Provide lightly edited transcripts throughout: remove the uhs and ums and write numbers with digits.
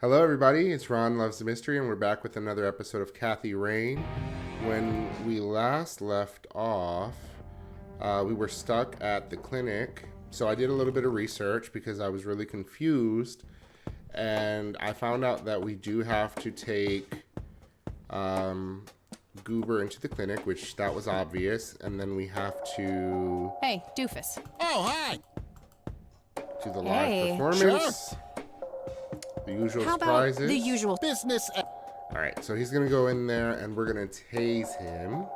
Hello, everybody. It's Ron Loves the Mystery, and we're back with another episode of Kathy Rain. When we last left off, we were stuck at the clinic. So I did a little bit of research because I was really confused, and I found out that we do have to take Goober into the clinic, which that was obvious, and then we have to Hey, doofus. Oh, hi. do the live performance. Sure. The usual How about surprises. the usual? Business. All right, so he's gonna go in there and we're gonna tase him,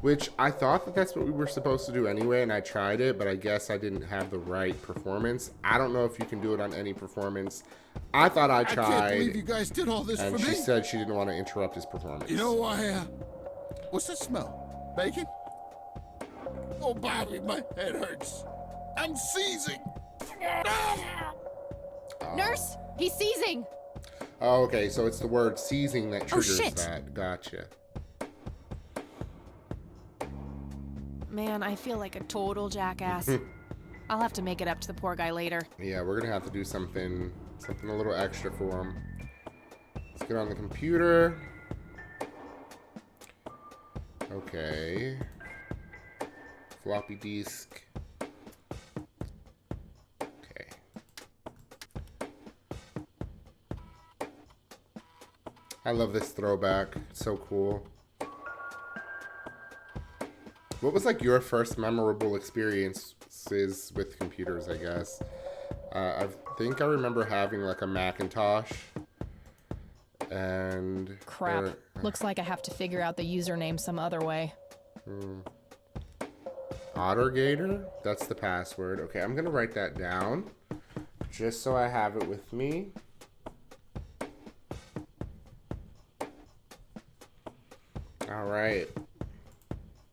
which I thought that that's what we were supposed to do anyway, and I tried it, but I guess I didn't have the right performance. I don't know if you can do it on any performance. I thought I tried. I can't believe you guys did all this and for she me. said she didn't want to interrupt his performance. You know, what's that smell? Bacon? Oh, Bobby, my head hurts. I'm seizing. Nurse, he's seizing. Oh, okay, so it's the word seizing that triggers shit. that. Gotcha. Man, I feel like a total jackass. I'll have to make it up to the poor guy later. Yeah, we're gonna have to do something a little extra for him. Let's get on the computer. Okay. Floppy disk. Okay. I love this throwback. It's so cool. What was like your first memorable experiences with computers, I guess? I think I remember having like a Macintosh and... Crap. Looks like I have to figure out the username some other way. Ottergator? That's the password. Okay, I'm gonna write that down just so I have it with me. All right.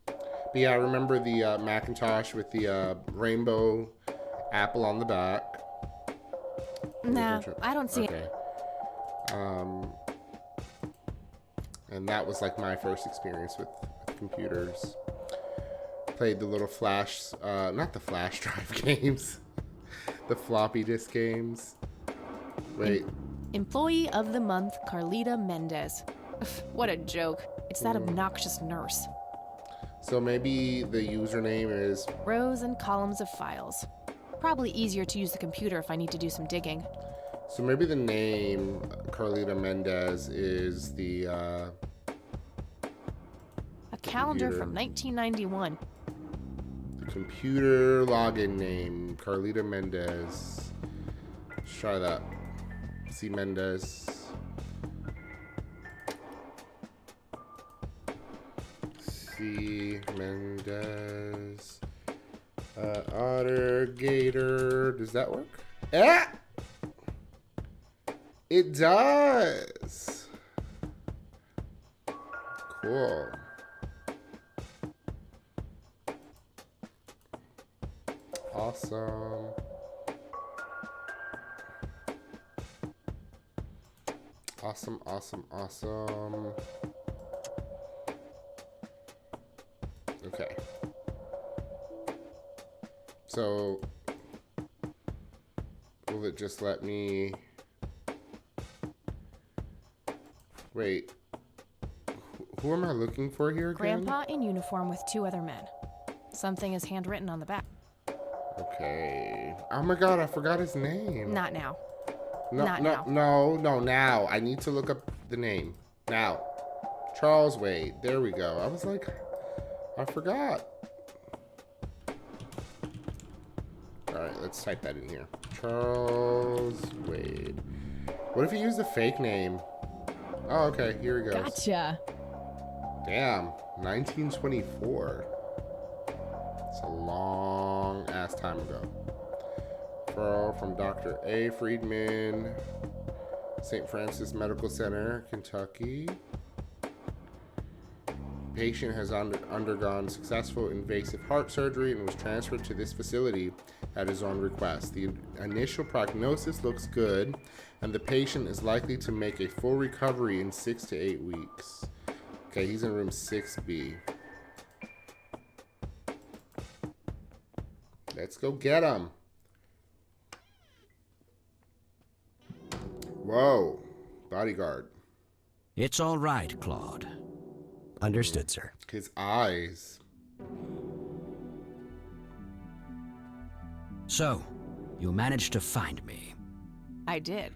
But yeah, I remember the Macintosh with the rainbow apple on the back. Nah, I don't see it. Okay. And that was like my first experience with computers. Played the little flash, not the flash drive games, the floppy disk games. Wait. Employee of the month, Carlita Mendez. What a joke. It's that obnoxious nurse. So maybe the username is... Rows and columns of files. Probably easier to use the computer if I need to do some digging. So maybe the name Carlita Mendez is the... A calendar computer. from 1991. The computer login name, Carlita Mendez. Let's try that. C. Mendez. C. Mendez. Ottergator. Does that work? Ah! It does. Cool. Awesome. Awesome, awesome, awesome. Okay. So, will it just let me... Wait. Who am I looking for here again? Grandpa in uniform with two other men. Something is handwritten on the back. Okay. Oh my god, I forgot his name. Not now. No, now. now. I need to look up the name. Now. Charles Wade. There we go. I was like, I forgot. Alright, let's type that in here. Charles Wade. What if he used a fake name? Oh, okay. Here he goes. Gotcha. Damn. 1924. It's a long ass time ago. Referral from Dr. A. Friedman, St. Francis Medical Center, Kentucky. Patient has undergone successful invasive heart surgery and was transferred to this facility at his own request. The initial prognosis looks good, and the patient is likely to make a full recovery in 6 to 8 weeks. Okay, he's in room 6B. Let's go get him. Whoa. Bodyguard. It's all right, Claude. Understood, sir. His eyes. So, you managed to find me. I did.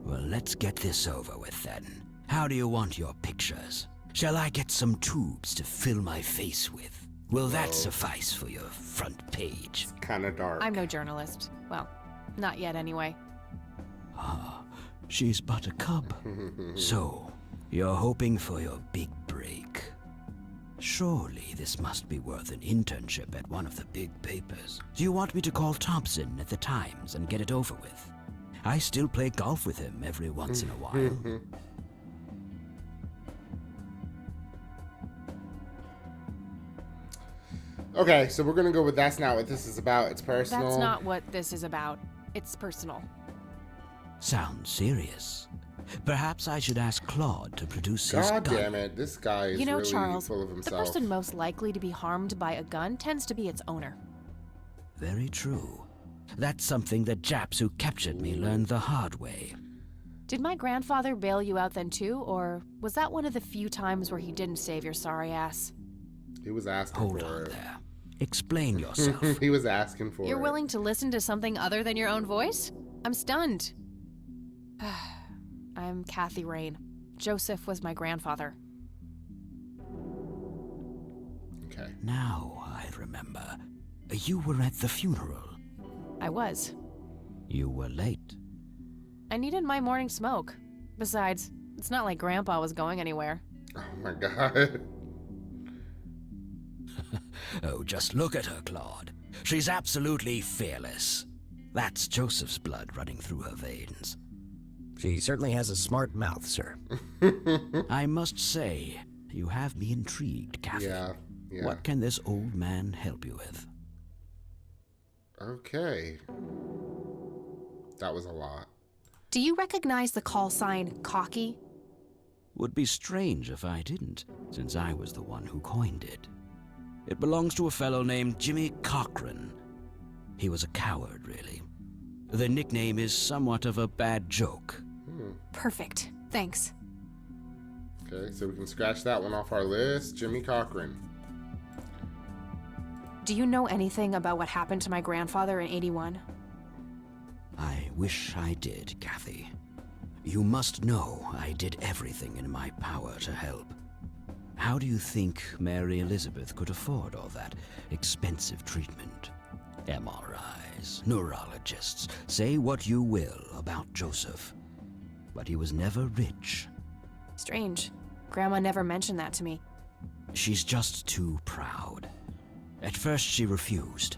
Well, let's get this over with then. How do you want your pictures? Shall I get some tubes to fill my face with? Will that suffice for your front page? Kind of dark. I'm no journalist. Well, not yet anyway. She's but a cub. So, you're hoping for your big break. Surely this must be worth an internship at one of the big papers. Do you want me to call Thompson at the Times and get it over with? I still play golf with him every once in a while. Okay, so we're gonna go with that's not what this is about. It's personal. That's not what this is about. It's personal. Sounds serious. Perhaps I should ask Claude to produce his God gun. damn it, this guy is You know, really Charles, full of the himself. person most likely to be harmed by a gun tends to be its owner. Very true. That's something that Japs who captured me learned the hard way. Did my grandfather bail you out then too, or was that one of the few times where he didn't save your sorry ass? He was asking Hold for on it. there. Explain yourself. He was asking for You're it. willing to listen to something other than your own voice? I'm stunned. I'm Kathy Rain. Joseph was my grandfather. Okay. Now I remember. You were at the funeral. I was. You were late. I needed my morning smoke. Besides, it's not like Grandpa was going anywhere. Oh my god. Oh, just look at her, Claude. She's absolutely fearless. That's Joseph's blood running through her veins. She certainly has a smart mouth, sir. I must say, you have me intrigued, Kathy. Yeah. What can this old man help you with? Okay. That was a lot. Do you recognize the call sign Cocky? Would be strange if I didn't, since I was the one who coined it. It belongs to a fellow named Jimmy Cochran. He was a coward, really. The nickname is somewhat of a bad joke. Perfect. Thanks. Okay, so we can scratch that one off our list. Jimmy Cochran. Do you know anything about what happened to my grandfather in '81? I wish I did, Kathy. You must know I did everything in my power to help. How do you think Mary Elizabeth could afford all that expensive treatment? MRIs, neurologists, say what you will about Joseph. But he was never rich. Strange. Grandma never mentioned that to me. She's just too proud. At first she refused.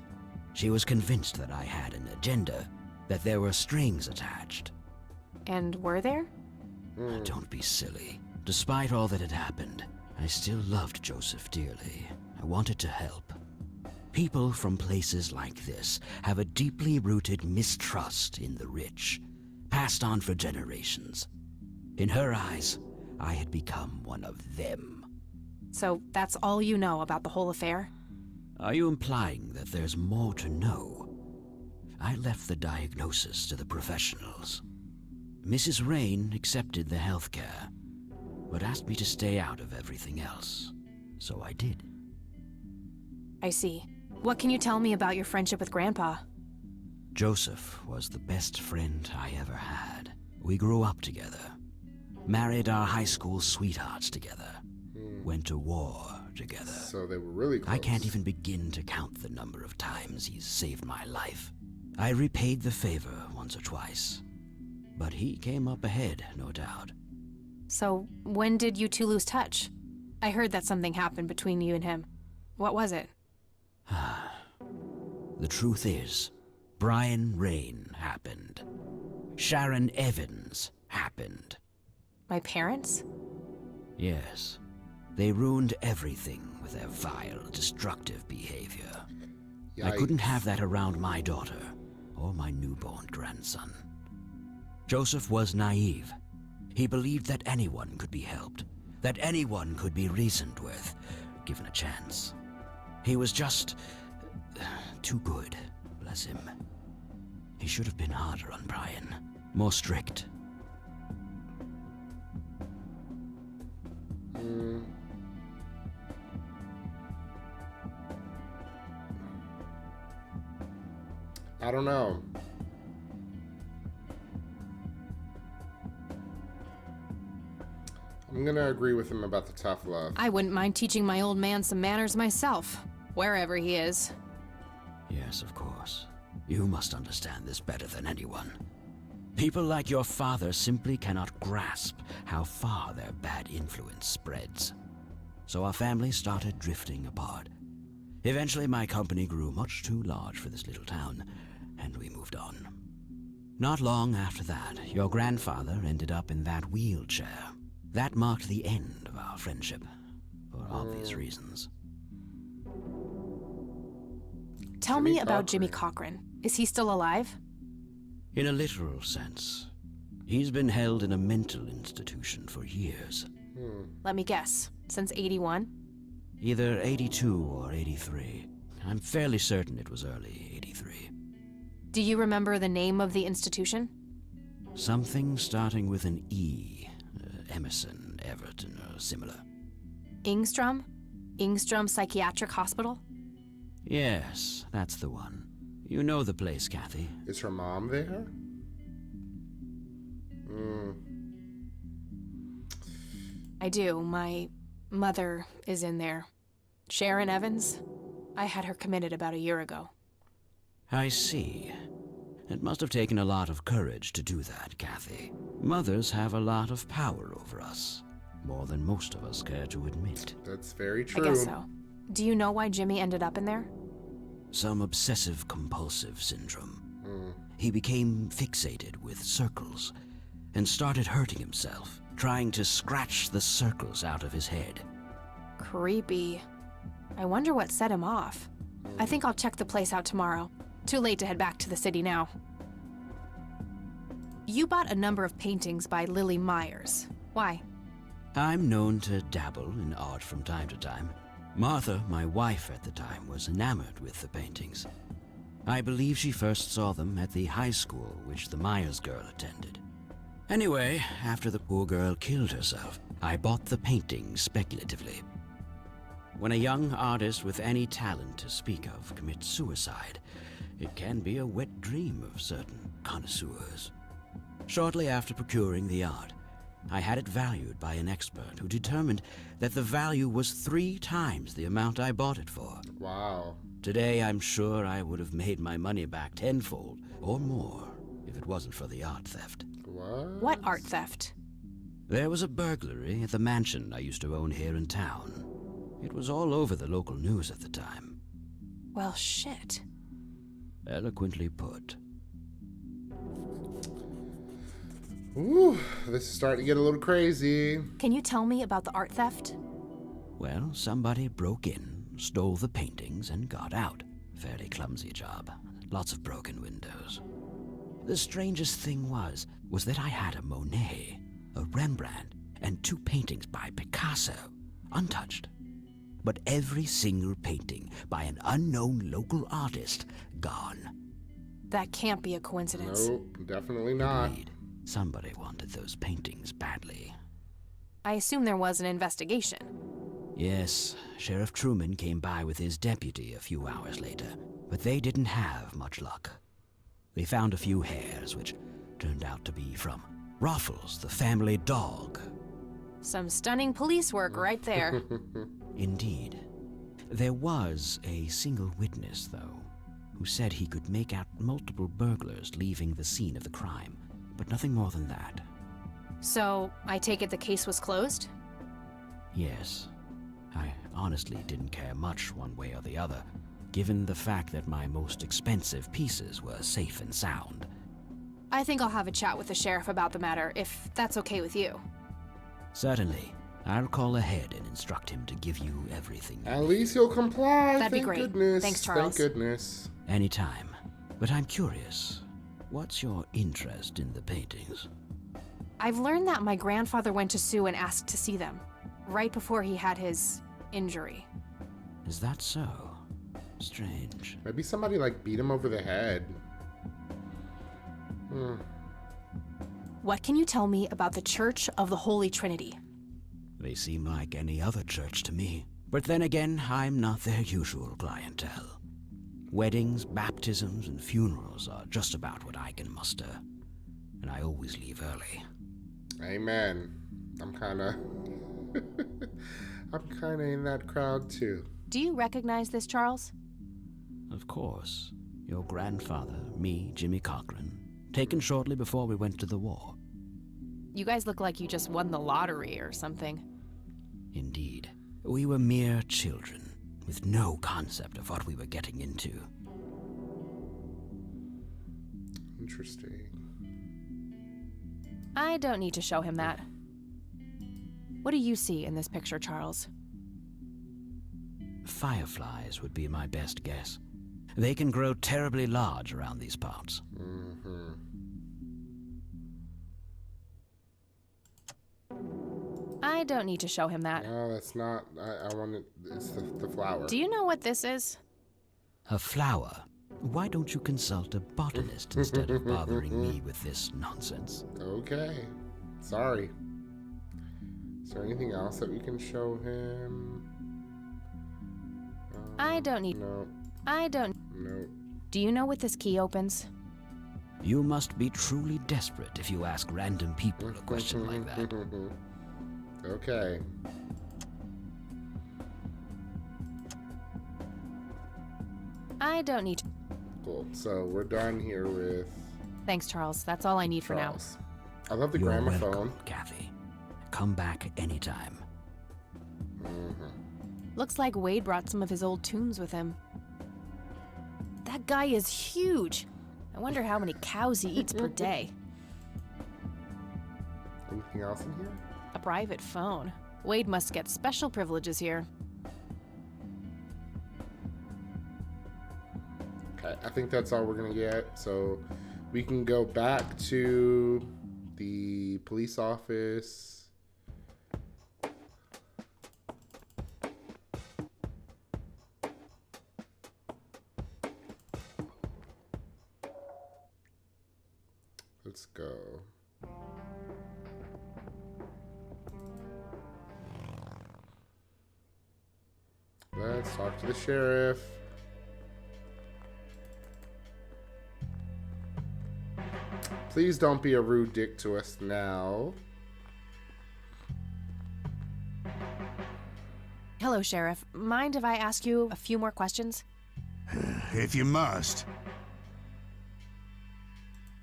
She was convinced that I had an agenda, that there were strings attached. And were there? Don't be silly. Despite all that had happened, I still loved Joseph dearly. I wanted to help. People from places like this have a deeply rooted mistrust in the rich, passed on for generations. In her eyes, I had become one of them. So that's all you know about the whole affair? Are you implying that there's more to know? I left the diagnosis to the professionals. Mrs. Rain accepted the health care, but asked me to stay out of everything else. So I did. I see. What can you tell me about your friendship with Grandpa? Joseph was the best friend I ever had. We grew up together, married our high school sweethearts together, went to war together. So they were really close. I can't even begin to count the number of times he's saved my life. I repaid the favor once or twice, but he came up ahead, no doubt. So when did you two lose touch? I heard that something happened between you and him. What was it? The truth is, Brian Rain happened. Sharon Evans happened. My parents? Yes. They ruined everything with their vile, destructive behavior. I couldn't have that around my daughter or my newborn grandson. Joseph was naive. He believed that anyone could be helped, that anyone could be reasoned with, given a chance. He was just too good, bless him. He should have been harder on Brian, more strict, I don't know. I'm gonna agree with him about the tough love. I wouldn't mind teaching my old man some manners myself, wherever he is. Yes, of course. You must understand this better than anyone. People like your father simply cannot grasp how far their bad influence spreads. So our family started drifting apart. Eventually, my company grew much too large for this little town, and we moved on. Not long after that, your grandfather ended up in that wheelchair. That marked the end of our friendship, for obvious reasons. Tell me about Jimmy Cochran. Is he still alive? In a literal sense, he's been held in a mental institution for years. Let me guess. Since 81? Either 82 or 83. I'm fairly certain it was early 83. Do you remember the name of the institution? Something starting with an E. Emerson, Everton, or similar. Ingstrom? Ingstrom Psychiatric Hospital? Yes, that's the one. You know the place, Kathy. Is her mom there? I do. My mother is in there. Sharon Evans? I had her committed about a year ago. I see. It must have taken a lot of courage to do that, Kathy. Mothers have a lot of power over us. More than most of us care to admit. That's very true. I guess so. Do you know why Jimmy ended up in there? Some obsessive-compulsive syndrome. He became fixated with circles and started hurting himself, trying to scratch the circles out of his head. Creepy. I wonder what set him off. I think I'll check the place out tomorrow. Too late to head back to the city now. You bought a number of paintings by Lily Myers. Why? I'm known to dabble in art from time to time. Martha, my wife at the time, was enamored with the paintings. I believe she first saw them at the high school which the Myers girl attended. Anyway, after the poor girl killed herself, I bought the paintings speculatively. When a young artist with any talent to speak of commits suicide, it can be a wet dream of certain connoisseurs. Shortly after procuring the art, I had it valued by an expert who determined that the value was 3 times the amount I bought it for. Wow. Today, I'm sure I would have made my money back tenfold or more if it wasn't for the art theft. What art theft? There was a burglary at the mansion I used to own here in town. It was all over the local news at the time. Well, shit. Eloquently put. Ooh, this is starting to get a little crazy. Can you tell me about the art theft? Well, somebody broke in, stole the paintings, and got out. Fairly clumsy job. Lots of broken windows. The strangest thing was that I had a Monet, a Rembrandt, and 2 paintings by Picasso, untouched. But every single painting by an unknown local artist, gone. That can't be a coincidence. Nope, definitely not. Agreed. Somebody wanted those paintings badly. I assume there was an investigation. Yes, Sheriff Truman came by with his deputy a few hours later, but they didn't have much luck. They found a few hairs, which turned out to be from Ruffles, the family dog. Some stunning police work right there. Indeed. There was a single witness, though, who said he could make out multiple burglars leaving the scene of the crime, but nothing more than that. So, I take it the case was closed? Yes. I honestly didn't care much one way or the other, given the fact that my most expensive pieces were safe and sound. I think I'll have a chat with the sheriff about the matter, if that's okay with you. Certainly. I'll call ahead and instruct him to give you everything. At least he'll comply. That'd be Thank great. Goodness. Thanks, Charles. Thank goodness. Anytime. But I'm curious. What's your interest in the paintings? I've learned that my grandfather went to Sue and asked to see them, right before he had his injury. Is that so? Strange. Maybe somebody like beat him over the head. What can you tell me about the Church of the Holy Trinity? They seem like any other church to me. But then again, I'm not their usual clientele. Weddings, baptisms, and funerals are just about what I can muster. And I always leave early. Amen. I'm kind of in that crowd too. Do you recognize this, Charles? Of course. Your grandfather, me, Jimmy Cochran, taken shortly before we went to the war. You guys look like you just won the lottery or something. Indeed. We were mere children, with no concept of what we were getting into. Interesting. I don't need to show him that. What do you see in this picture, Charles? Fireflies would be my best guess. They can grow terribly large around these parts. Mm-hmm. I don't need to show him that. No, that's not. I want it. It's the flower. Do you know what this is? A flower? Why don't you consult a botanist instead of bothering me with this nonsense? Okay. Sorry. Is there anything else that we can show him? I don't need. No. I don't. No. Do you know what this key opens? You must be truly desperate if you ask random people a question like that. Okay. I don't need. Cool. So we're done here with Thanks, Charles. That's all I need for now. Charles. I love the You're gramophone. welcome, Kathy. Come back anytime. Looks like Wade brought some of his old tunes with him. That guy is huge. I wonder how many cows he eats per day. Anything else in here? A private phone. Wade must get special privileges here. Okay, I think that's all we're gonna get. So we can go back to the police office. Let's go. Let's talk to the sheriff. Please don't be a rude dick to us now. Hello, Sheriff. Mind if I ask you a few more questions? If you must.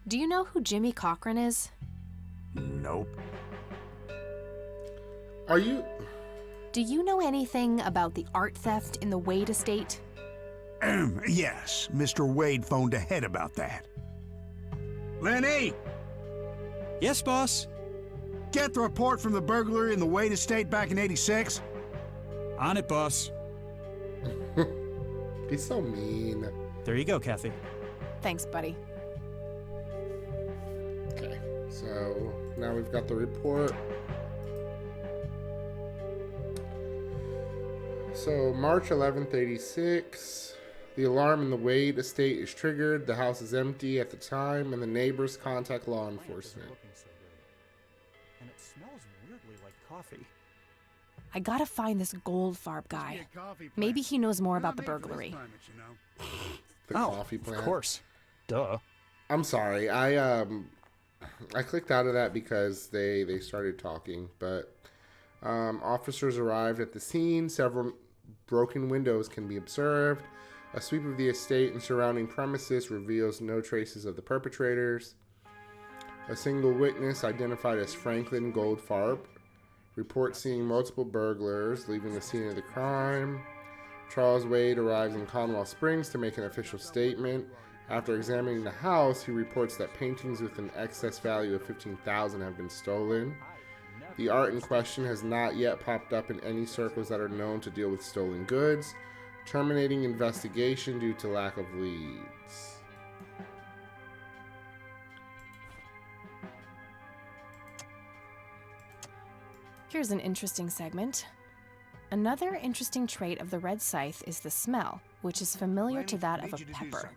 Do you know who Jimmy Cochran is? Nope. Are you... Do you know anything about the art theft in the Wade estate? Yes, Mr. Wade phoned ahead about that. Lenny! Yes, boss. Get the report from the burglary in the Wade estate back in '86. On it, boss. He's so mean. There you go, Kathy. Thanks, buddy. Okay, so now we've got the report. So March 11th, 86. The alarm in the Wade estate is triggered. The house is empty at the time, and the neighbors contact law enforcement. And it smells weirdly like coffee. I gotta find this Goldfarb guy. Maybe he knows more about the burglary. The coffee plant. Of course. Duh. I'm sorry. I clicked out of that because they started talking, but officers arrived at the scene. Several broken windows can be observed. A sweep of the estate and surrounding premises reveals no traces of the perpetrators. A single witness, identified as Franklin Goldfarb, reports seeing multiple burglars leaving the scene of the crime. Charles Wade arrives in Conwell Springs to make an official statement. After examining the house, he reports that paintings with an excess value of $15,000 have been stolen. The art in question has not yet popped up in any circles that are known to deal with stolen goods, terminating investigation due to lack of leads. Here's an interesting segment. Another interesting trait of the red scythe is the smell, which is familiar to that of a pepper.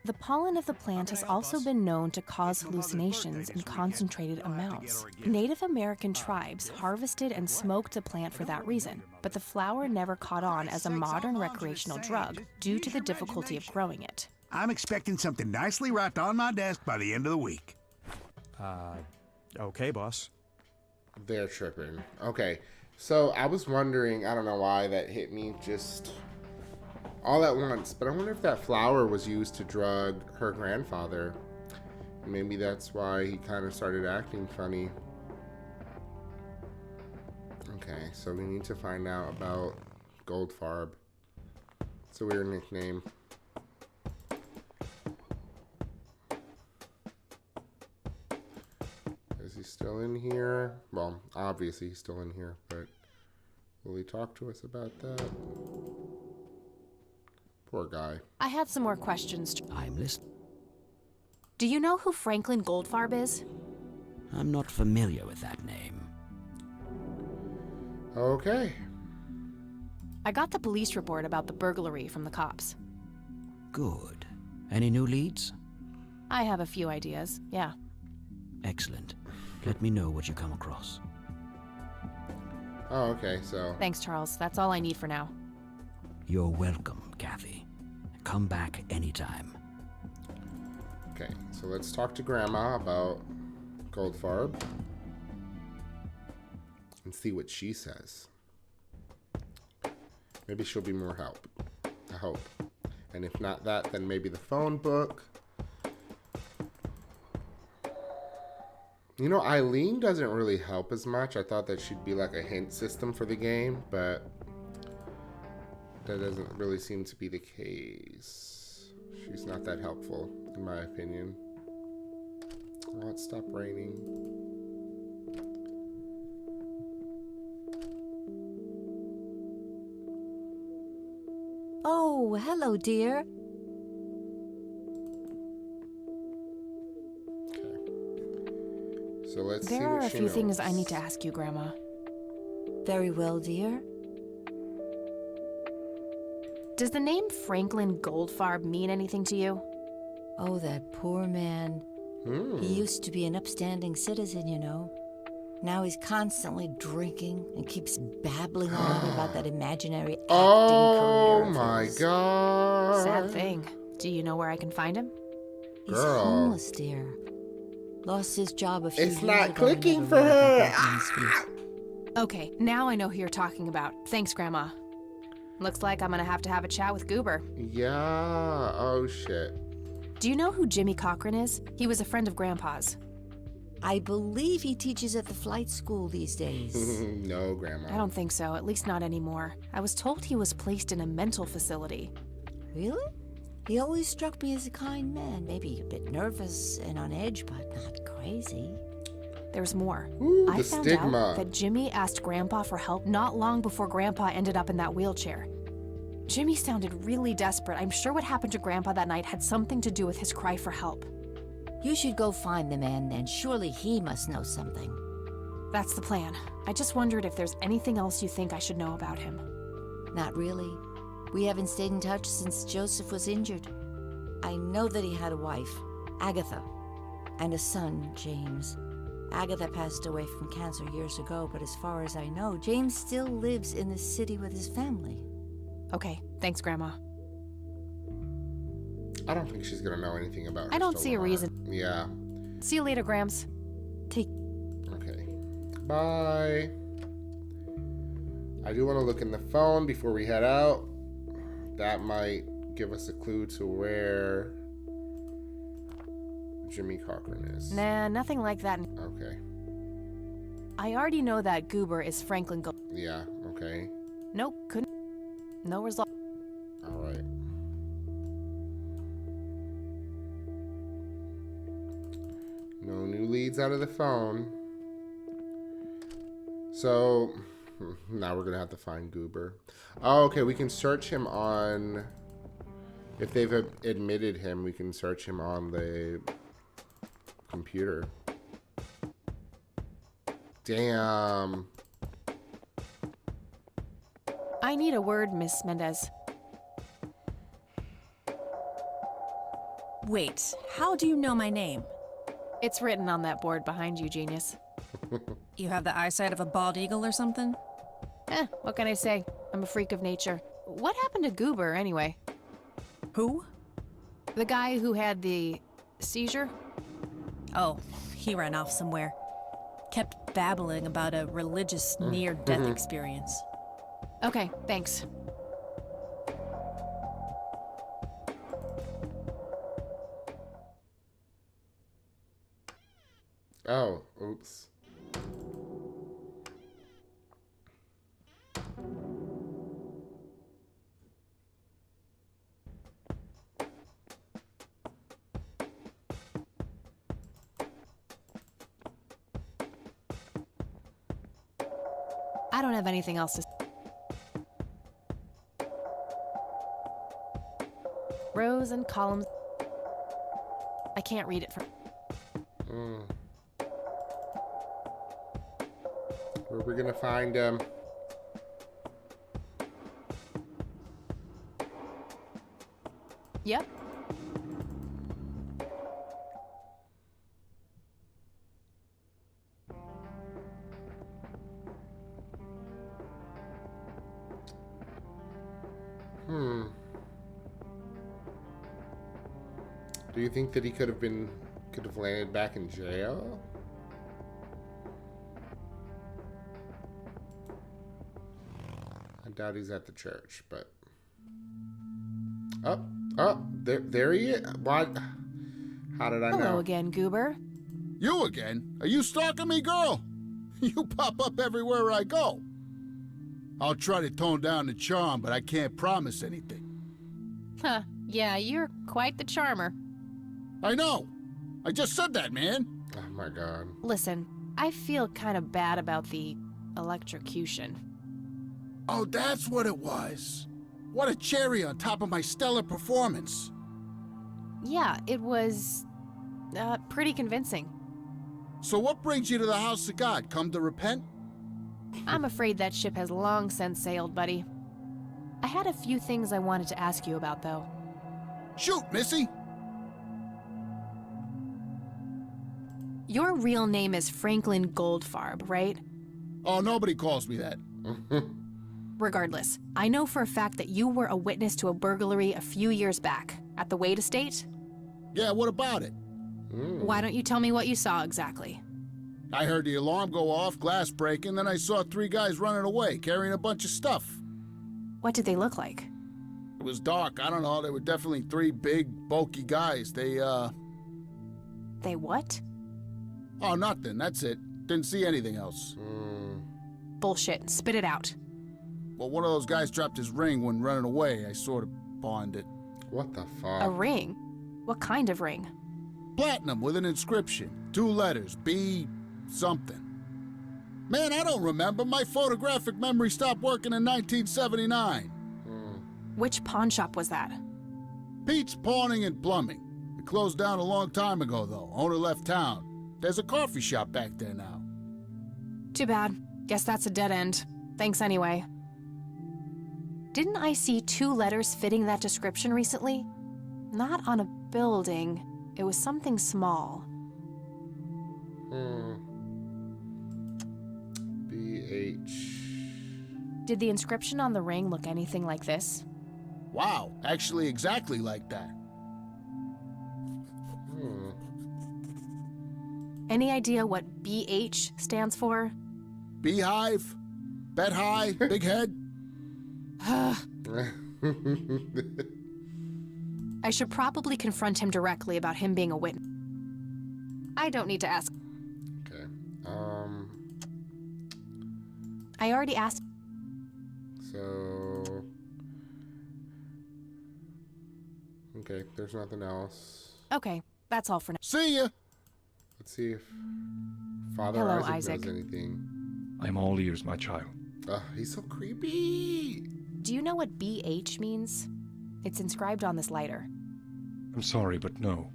The pollen of the plant has also been known to cause hallucinations in concentrated amounts. Native American tribes harvested and smoked the plant for that reason, but the flower never caught on as a modern recreational drug due to the difficulty of growing it. I'm expecting something nicely wrapped on my desk by the end of the week. Okay, boss. They're tripping. Okay, so I was wondering, I don't know why that hit me just all at once, but I wonder if that flower was used to drug her grandfather. Maybe that's why he kind of started acting funny. Okay, so we need to find out about Goldfarb. It's a weird nickname. Is he still in here? Well, obviously he's still in here, but will he talk to us about that? Poor guy. I have some more questions. I'm listening. Do you know who Franklin Goldfarb is? I'm not familiar with that name. Okay. I got the police report about the burglary from the cops. Good. Any new leads? I have a few ideas, yeah. Excellent. Let me know what you come across. Oh, okay, so... Thanks, Charles. That's all I need for now. You're welcome, Kathy. Come back anytime. Okay, so let's talk to Grandma about Goldfarb and see what she says. Maybe she'll be more help. I hope. And if not that, then maybe the phone book. You know, Eileen doesn't really help as much. I thought that she'd be like a hint system for the game, but that doesn't really seem to be the case. She's not that helpful, in my opinion. Oh, it stopped raining. Oh, hello, dear. So let's see There are what a she few knows. things I need to ask you, Grandma. Very well, dear. Does the name Franklin Goldfarb mean anything to you? Oh, that poor man. He used to be an upstanding citizen, you know. Now he's constantly drinking and keeps babbling on about that imaginary acting Oh career of my his. god. Sad thing. Do you know where I can find him? He's Girl. homeless, dear. Lost his job a few It's years not ago and clicking never for wrote about her. that man's feet. Okay, now I know who you're talking about. Thanks, Grandma. Looks like I'm gonna have to have a chat with Goober. Yeah. Oh shit. Do you know who Jimmy Cochran is? He was a friend of Grandpa's. I believe he teaches at the flight school these days. No, Grandma. I don't think so, at least not anymore. I was told he was placed in a mental facility. Really? He always struck me as a kind man, maybe a bit nervous and on edge, but not crazy. There's more. Ooh, I the found stigma. out that Jimmy asked Grandpa for help not long before Grandpa ended up in that wheelchair. Jimmy sounded really desperate. I'm sure what happened to Grandpa that night had something to do with his cry for help. You should go find the man then. Surely he must know something. That's the plan. I just wondered if there's anything else you think I should know about him. Not really. We haven't stayed in touch since Joseph was injured. I know that he had a wife, Agatha, and a son, James. Agatha passed away from cancer years ago, but as far as I know, James still lives in the city with his family. Okay, thanks, Grandma. I don't think she's gonna know anything about her I don't see a stolen reason. art. Yeah. See you later, Grams. Okay. Bye. I do want to look in the phone before we head out. That might give us a clue to where Jimmy Cochran is. Nah, nothing like that. Okay. I already know that Goober is Franklin Gold. Yeah, okay. Nope, couldn't. No result. Alright. No new leads out of the phone. So, now we're going to have to find Goober. Oh, okay, we can search him on... If they've admitted him, we can search him on the computer. Damn. I need a word, Miss Mendez. Wait, how do you know my name? It's written on that board behind you, genius. You have the eyesight of a bald eagle or something? What can I say? I'm a freak of nature. What happened to Goober, anyway? Who? The guy who had the seizure? Oh, he ran off somewhere. Kept babbling about a religious near-death experience. Okay, thanks. Oh, oops. I don't have anything else to rows and columns. I can't read it from... Where are we gonna find him? Yep. Do you think that he could have landed back in jail? I doubt he's at the church, but there he is. What? How did I know? Hello again, Goober. You again? Are you stalking me, girl? You pop up everywhere I go. I'll try to tone down the charm, but I can't promise anything. Huh. Yeah, you're quite the charmer. I know. I just said that, man. Oh my god. Listen, I feel kind of bad about the electrocution. Oh, that's what it was. What a cherry on top of my stellar performance. Yeah, it was pretty convincing. So what brings you to the house of God? Come to repent? I'm afraid that ship has long since sailed, buddy. I had a few things I wanted to ask you about, though. Shoot, Missy! Your real name is Franklin Goldfarb, right? Oh, nobody calls me that. Regardless, I know for a fact that you were a witness to a burglary a few years back at the Wade Estate. Yeah, what about it? Why don't you tell me what you saw exactly? I heard the alarm go off, glass breaking, then I saw 3 guys running away, carrying a bunch of stuff. What did they look like? It was dark, I don't know, they were definitely 3 big, bulky guys. They what? Oh, nothing, that's it. Didn't see anything else. Bullshit, spit it out. Well, one of those guys dropped his ring when running away. I sort of pawned it. What the fuck? A ring? What kind of ring? Platinum with an inscription. 2 letters, B something. Man, I don't remember. My photographic memory stopped working in 1979. Which pawn shop was that? Pete's Pawning and Plumbing. It closed down a long time ago, though. Owner left town. There's a coffee shop back there now. Too bad. Guess that's a dead end. Thanks anyway. Didn't I see 2 letters fitting that description recently? Not on a building. It was something small. BH. Did the inscription on the ring look anything like this? Wow, actually exactly like that. Any idea what BH stands for? Beehive? Bet high? Big head? I should probably confront him directly about him being a witness. I don't need to ask. Okay. I already asked. So. Okay, there's nothing else. Okay, that's all for now. See ya! Let's see if Father Hello, Isaac Isaac. does anything. I'm all ears, my child. He's so creepy. Do you know what BH means? It's inscribed on this lighter. I'm sorry, but no.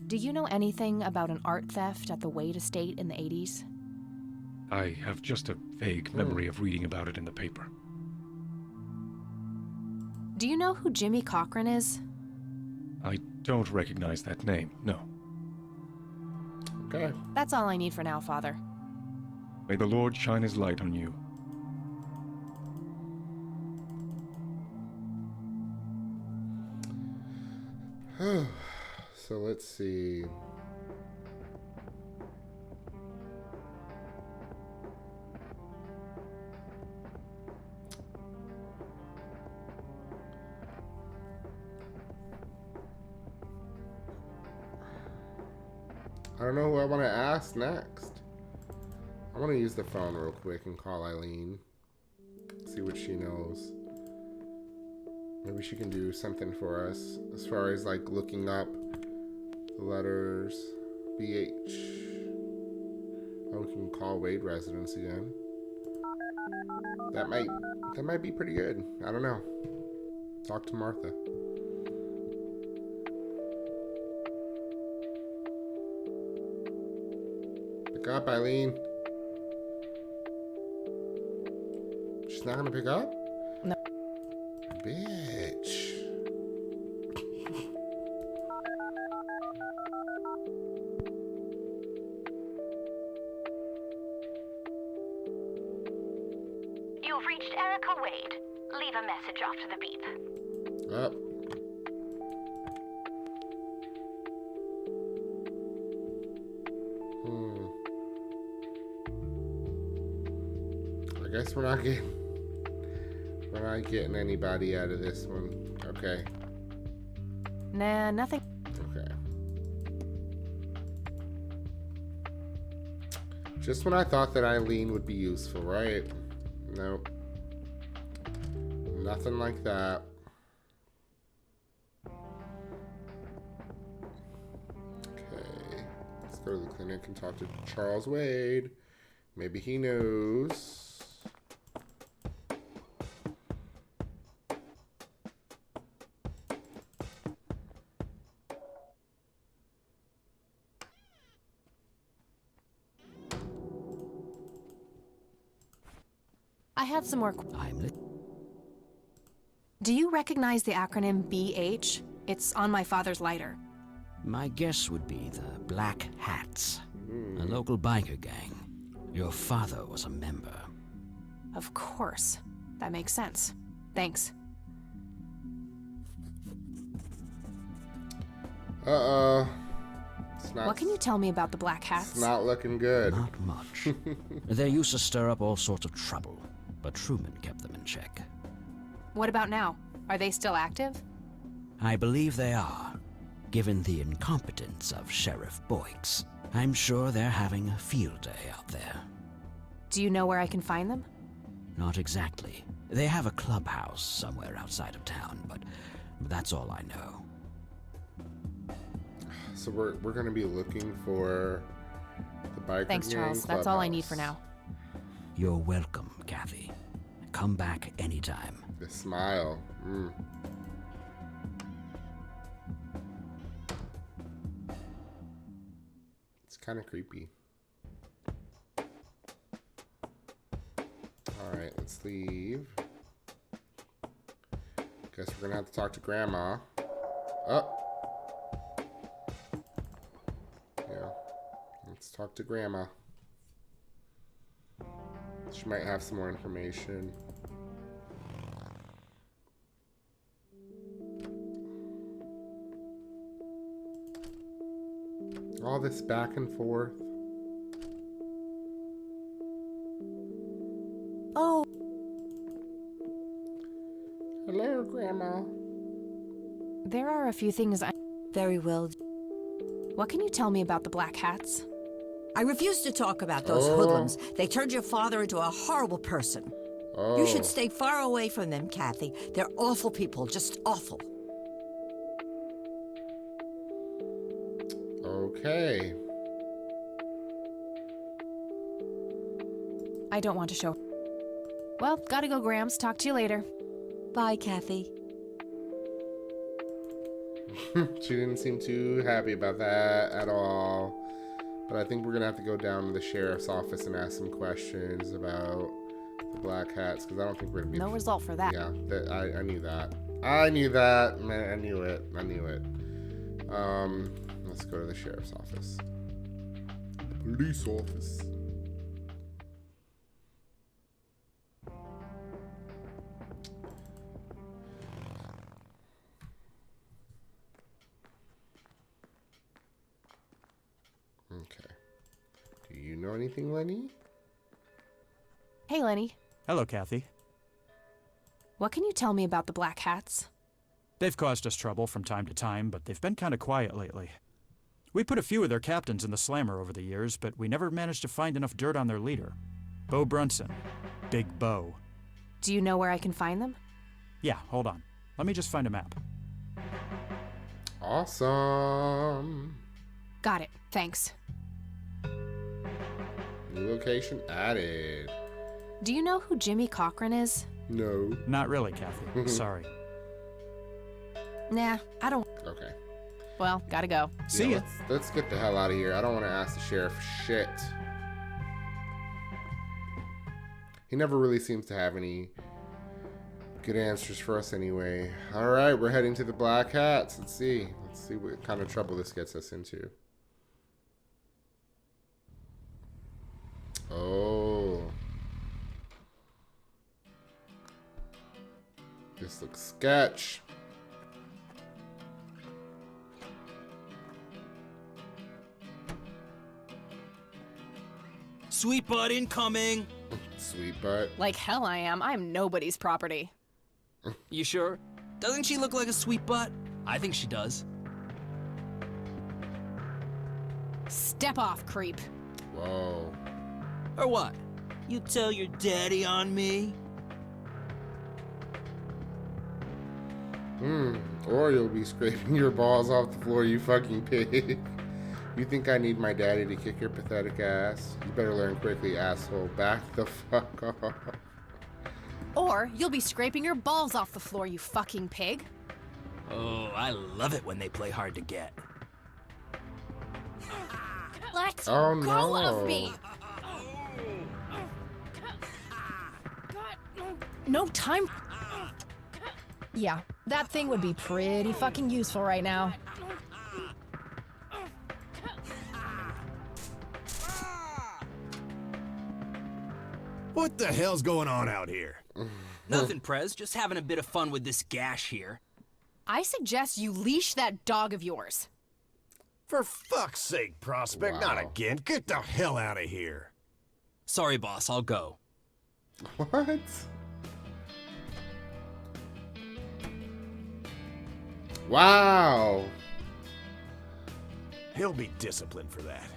Do you know anything about an art theft at the Wade Estate in the 80s? I have just a vague memory of reading about it in the paper. Do you know who Jimmy Cochran is? I don't recognize that name, no. Okay. That's all I need for now, Father. May the Lord shine his light on you. So let's see. I don't know who I want to ask next. I want to use the phone real quick and call Eileen. See what she knows. Maybe she can do something for us as far as like looking up the letters. BH. Oh, we can call Wade residence again. That might be pretty good. I don't know. Talk to Martha. Pick up, Eileen. She's not gonna pick up? No. Bitch. You've reached Erica Wade. Leave a message after the beep. Up. I guess we're not getting anybody out of this one. Okay. Nah, nothing. Okay. Just when I thought that Eileen would be useful, right? Nope. Nothing like that. Okay. Let's go to the clinic and talk to Charles Wade. Maybe he knows. I have some more. Do you recognize the acronym BH? It's on my father's lighter. My guess would be the Black Hats, a local biker gang. Your father was a member. Of course. That makes sense. Thanks. Uh-oh. What can you tell me about the Black Hats? It's not looking good. Not much. They used to stir up all sorts of trouble, but Truman kept them in check. What about now? Are they still active? I believe they are. Given the incompetence of Sheriff Boyks, I'm sure they're having a field day out there. Do you know where I can find them? Not exactly. They have a clubhouse somewhere outside of town, but that's all I know. So we're going to be looking for the biker Thanks, gang Charles. That's all I need for now. You're welcome, Kathy. Come back anytime. The smile. It's kind of creepy. Alright, let's leave. Guess we're gonna have to talk to Grandma. Oh! Yeah. Let's talk to Grandma. She might have some more information. All this back and forth. Oh. Hello, Grandma. There are a few things I... Very well. What can you tell me about the Black Hats? I refuse to talk about those hoodlums. They turned your father into a horrible person. You should stay far away from them, Kathy. They're awful people, just awful. Okay. I don't want to show. Well, gotta go, Grams. Talk to you later. Bye, Kathy. She didn't seem too happy about that at all. But I think we're gonna have to go down to the sheriff's office and ask some questions about the Black Hats, because I don't think we're gonna be... No result for that. Yeah, I knew that. I knew that. Man, I knew it. Let's go to the sheriff's office. Police office. Okay. Do you know anything, Lenny? Hey, Lenny. Hello, Kathy. What can you tell me about the Black Hats? They've caused us trouble from time to time, but they've been kind of quiet lately. We put a few of their captains in the slammer over the years, but we never managed to find enough dirt on their leader. Bo Brunson. Big Bo. Do you know where I can find them? Yeah, hold on. Let me just find a map. Awesome. Got it. Thanks. New location added. Do you know who Jimmy Cochran is? No. Not really, Kathy. Sorry. Nah, I don't. Okay. Well, gotta go. See ya. Let's get the hell out of here. I don't want to ask the sheriff shit. He never really seems to have any good answers for us anyway. All right, we're heading to the Black Hats. Let's see what kind of trouble this gets us into. Oh. This looks sketch. Sweet butt incoming. Sweet butt. Like hell I am. I'm nobody's property. You sure? Doesn't she look like a sweet butt? I think she does. Step off, creep. Whoa. Or what? You tell your daddy on me? Or you'll be scraping your balls off the floor, you fucking pig. You think I need my daddy to kick your pathetic ass? You better learn quickly, asshole. Back the fuck off. Or you'll be scraping your balls off the floor, you fucking pig. Oh, I love it when they play hard to get. Let Oh, go no. of me. No time. Yeah, that thing would be pretty fucking useful right now. What the hell's going on out here? Nothing, Prez. Just having a bit of fun with this gash here. I suggest you leash that dog of yours. For fuck's sake, Prospect, not Wow. again. Get the hell out of here. Sorry, boss. I'll go. What? Wow. He'll be disciplined for that.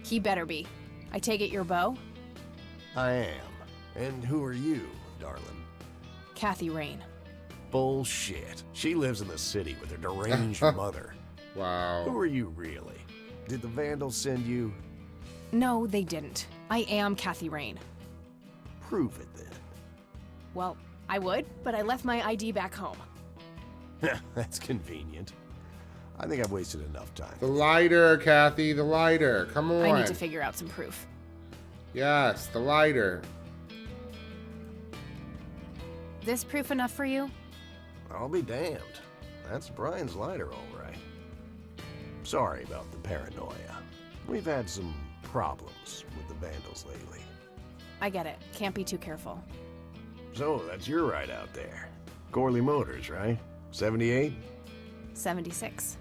He better be. I take it you're Bo? I am. And who are you, darling? Kathy Rain. Bullshit. She lives in the city with her deranged mother. Wow. Who are you really? Did the Vandals send you? No, they didn't. I am Kathy Rain. Prove it then. Well, I would, but I left my ID back home. That's convenient. I think I've wasted enough time. The lighter, Kathy, the lighter. Come on. I need to figure out some proof. Yes, the lighter. This proof enough for you? I'll be damned. That's Brian's lighter, all right. Sorry about the paranoia. We've had some problems with the Vandals lately. I get it. Can't be too careful. So, that's your ride out there. Corley Motors, right? 78? 76.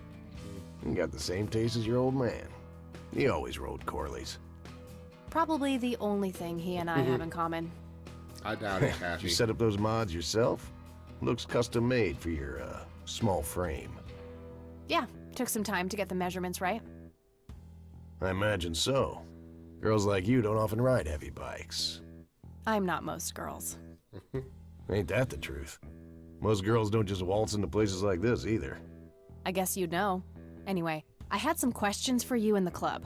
You got the same taste as your old man. He always rode Corleys. Probably the only thing he and I have in common. I doubt it, Did Kathy. you set up those mods yourself? Looks custom made for your, small frame. Yeah, took some time to get the measurements right. I imagine so. Girls like you don't often ride heavy bikes. I'm not most girls. Ain't that the truth? Most girls don't just waltz into places like this either. I guess you'd know. Anyway, I had some questions for you in the club.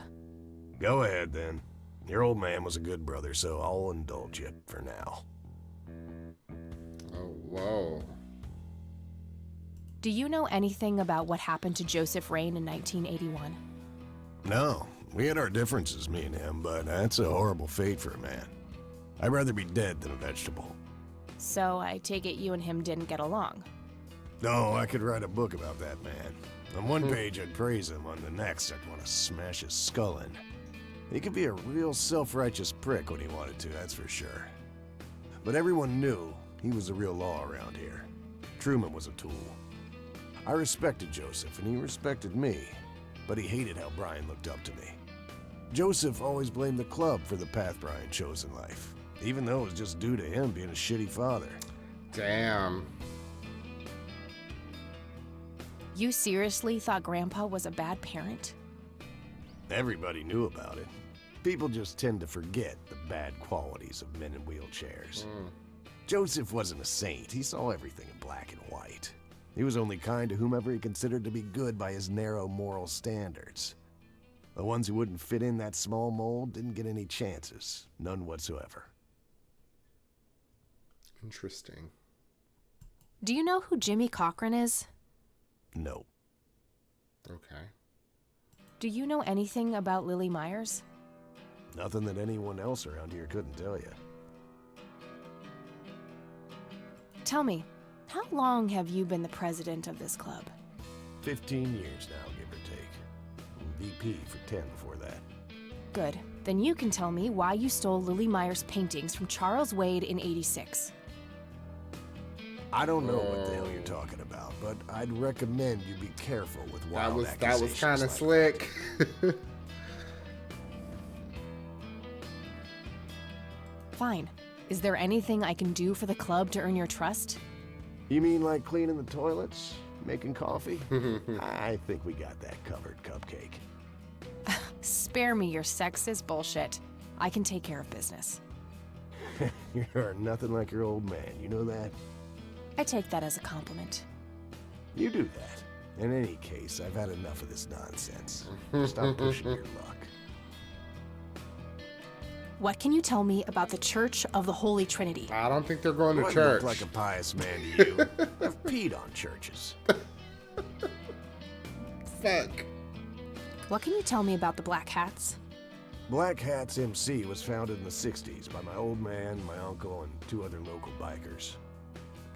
Go ahead, then. Your old man was a good brother, so I'll indulge you for now. Oh, whoa. Do you know anything about what happened to Joseph Rain in 1981? No, we had our differences, me and him, but that's a horrible fate for a man. I'd rather be dead than a vegetable. So I take it you and him didn't get along. No, I could write a book about that man. On one page, I'd praise him. On the next, I'd want to smash his skull in. He could be a real self-righteous prick when he wanted to, that's for sure. But everyone knew he was the real law around here. Truman was a tool. I respected Joseph, and he respected me, but he hated how Brian looked up to me. Joseph always blamed the club for the path Brian chose in life, even though it was just due to him being a shitty father. Damn. You seriously thought Grandpa was a bad parent? Everybody knew about it. People just tend to forget the bad qualities of men in wheelchairs. Joseph wasn't a saint. He saw everything in black and white. He was only kind to whomever he considered to be good by his narrow moral standards. The ones who wouldn't fit in that small mold didn't get any chances. None whatsoever. Interesting. Do you know who Jimmy Cochran is? No. Okay. Do you know anything about Lily Myers? Nothing that anyone else around here couldn't tell you. Tell me, how long have you been the president of this club? 15 years now, give or take. VP for 10 before that. Good. Then you can tell me why you stole Lily Myers' paintings from Charles Wade in '86. I don't know what the hell you're talking about, but I'd recommend you be careful with wild accusations. That was kind of like slick. Fine. Is there anything I can do for the club to earn your trust? You mean like cleaning the toilets? Making coffee? I think we got that covered, Cupcake. Spare me your sexist bullshit. I can take care of business. You're nothing like your old man, you know that? I take that as a compliment. You do that. In any case, I've had enough of this nonsense. Stop pushing your luck. What can you tell me about the Church of the Holy Trinity? I don't think they're going to Boy, church. You look like a pious man to you. I've peed on churches. Fuck. What can you tell me about the Black Hats? Black Hats MC was founded in the 60s by my old man, my uncle, and 2 other local bikers.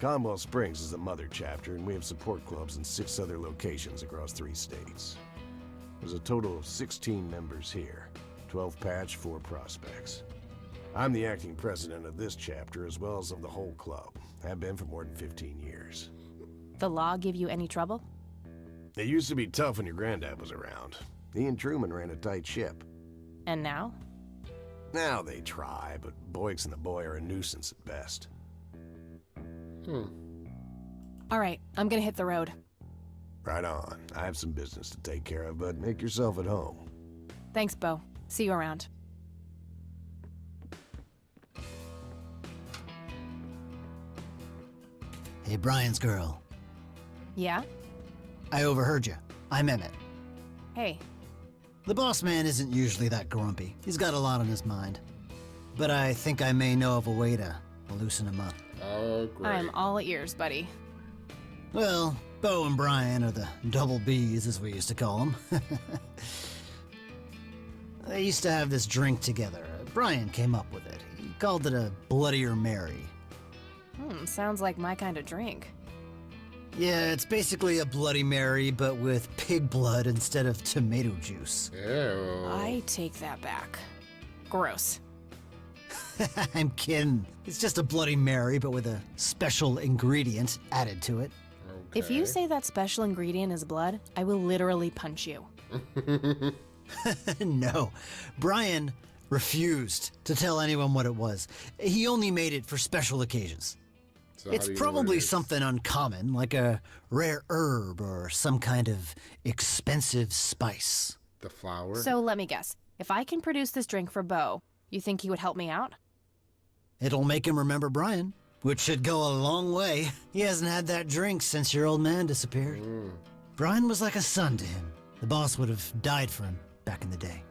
Conwell Springs is the mother chapter, and we have support clubs in 6 other locations across 3 states. There's a total of 16 members here, 12 patch, 4 prospects. I'm the acting president of this chapter as well as of the whole club. Have been for more than 15 years. The law give you any trouble? It used to be tough when your granddad was around. He and Truman ran a tight ship. And now? Now they try, but Boyks and the boy are a nuisance at best. All right, I'm gonna hit the road. Right on. I have some business to take care of, but make yourself at home. Thanks, Bo. See you around. Hey, Brian's girl. Yeah? I overheard you. I'm Emmett. Hey. The boss man isn't usually that grumpy. He's got a lot on his mind. But I think I may know of a way to loosen him up. Oh, great. I'm all ears, buddy. Well, Bo and Brian are the double Bs, as we used to call them. They used to have this drink together. Brian came up with it. He called it a Bloodier Mary. Sounds like my kind of drink. Yeah, it's basically a Bloody Mary, but with pig blood instead of tomato juice. Ew. I take that back. Gross. I'm kidding. It's just a Bloody Mary, but with a special ingredient added to it. Okay. If you say that special ingredient is blood, I will literally punch you. No. Brian refused to tell anyone what it was. He only made it for special occasions. So It's probably something uncommon, like a rare herb or some kind of expensive spice. The flower? So let me guess. If I can produce this drink for Bo, you think he would help me out? It'll make him remember Brian, which should go a long way. He hasn't had that drink since your old man disappeared. Brian was like a son to him. The boss would have died for him back in the day.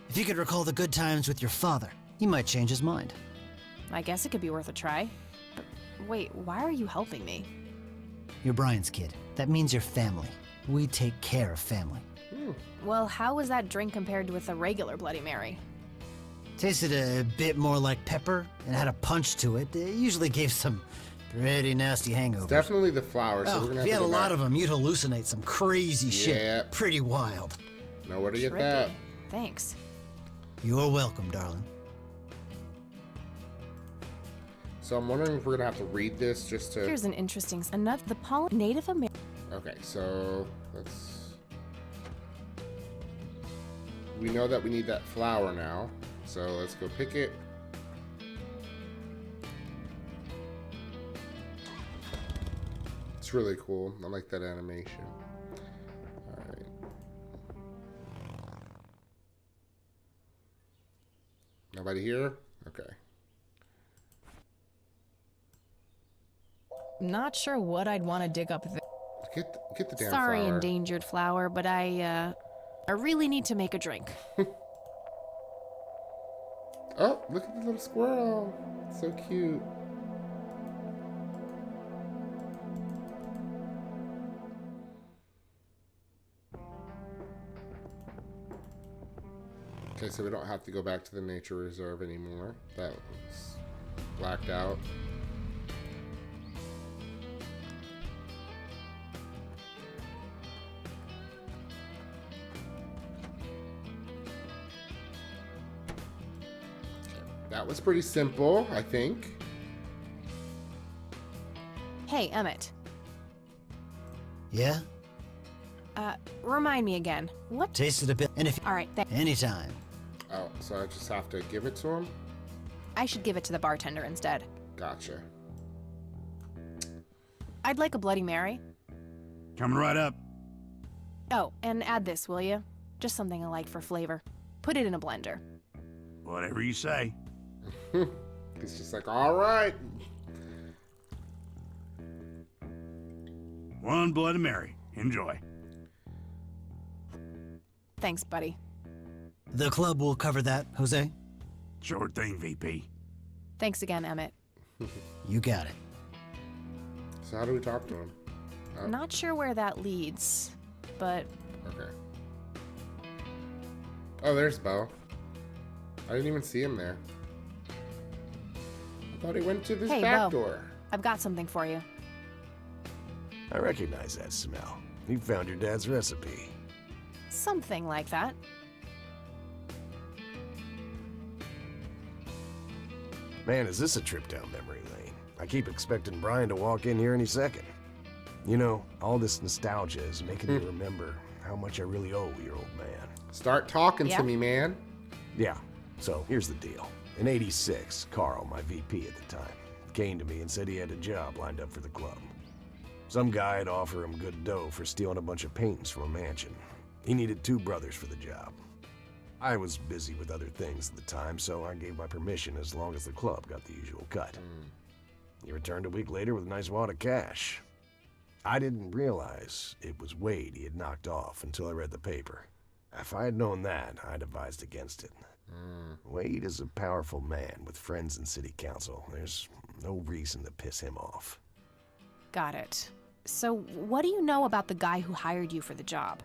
If you could recall the good times with your father, he might change his mind. I guess it could be worth a try. But wait, why are you helping me? You're Brian's kid. That means you're family. We take care of family. Well, how was that drink compared with a regular Bloody Mary? Tasted a bit more like pepper and had a punch to it. It usually gave some Pretty nasty hangover. Definitely the flower, so we're gonna have if you to had a go lot back. of them, you'd hallucinate some crazy shit. Pretty wild. Know where to get Trippy. that. Thanks. You're welcome, darling. So I'm wondering if we're gonna have to read this just to. Here's an interesting enough. The Native American. Okay, so let's. We know that we need that flower now, so let's go pick it. It's really cool. I like that animation. All right. Nobody here? Okay. Not sure what I'd want to dig up there. Get the damn Sorry, flower. endangered flower, but I really need to make a drink. Oh, look at the little squirrel. So cute. Okay, so we don't have to go back to the nature reserve anymore. That was blacked out. That was pretty simple, I think. Hey, Emmett. Yeah? Remind me again. What? Tasted a bit. And if All right, anytime. Oh, so I just have to give it to him? I should give it to the bartender instead. Gotcha. I'd like a Bloody Mary. Coming right up. Oh, and add this, will you? Just something I like for flavor. Put it in a blender. Whatever you say. He's just like, all right. One Bloody Mary. Enjoy. Thanks, buddy. The club will cover that, Jose? Sure thing, VP. Thanks again, Emmett. You got it. So how do we talk to him? Oh, Not sure where that leads, but okay. Oh, there's Bo. I didn't even see him there. I thought he went to this hey, back Bo, door. I've got something for you. I recognize that smell. You found your dad's recipe. Something like that. Man, is this a trip down memory lane? I keep expecting Brian to walk in here any second. You know, all this nostalgia is making me remember how much I really owe your old man. Start talking Yeah? to me, man. Yeah, so here's the deal. In '86, Carl, my VP at the time, came to me and said he had a job lined up for the club. Some guy had offered him good dough for stealing a bunch of paintings from a mansion. He needed 2 brothers for the job. I was busy with other things at the time, so I gave my permission as long as the club got the usual cut. He returned a week later with a nice wad of cash. I didn't realize it was Wade he had knocked off until I read the paper. If I had known that, I'd advised against it. Wade is a powerful man with friends in city council. There's no reason to piss him off. Got it. So, what do you know about the guy who hired you for the job?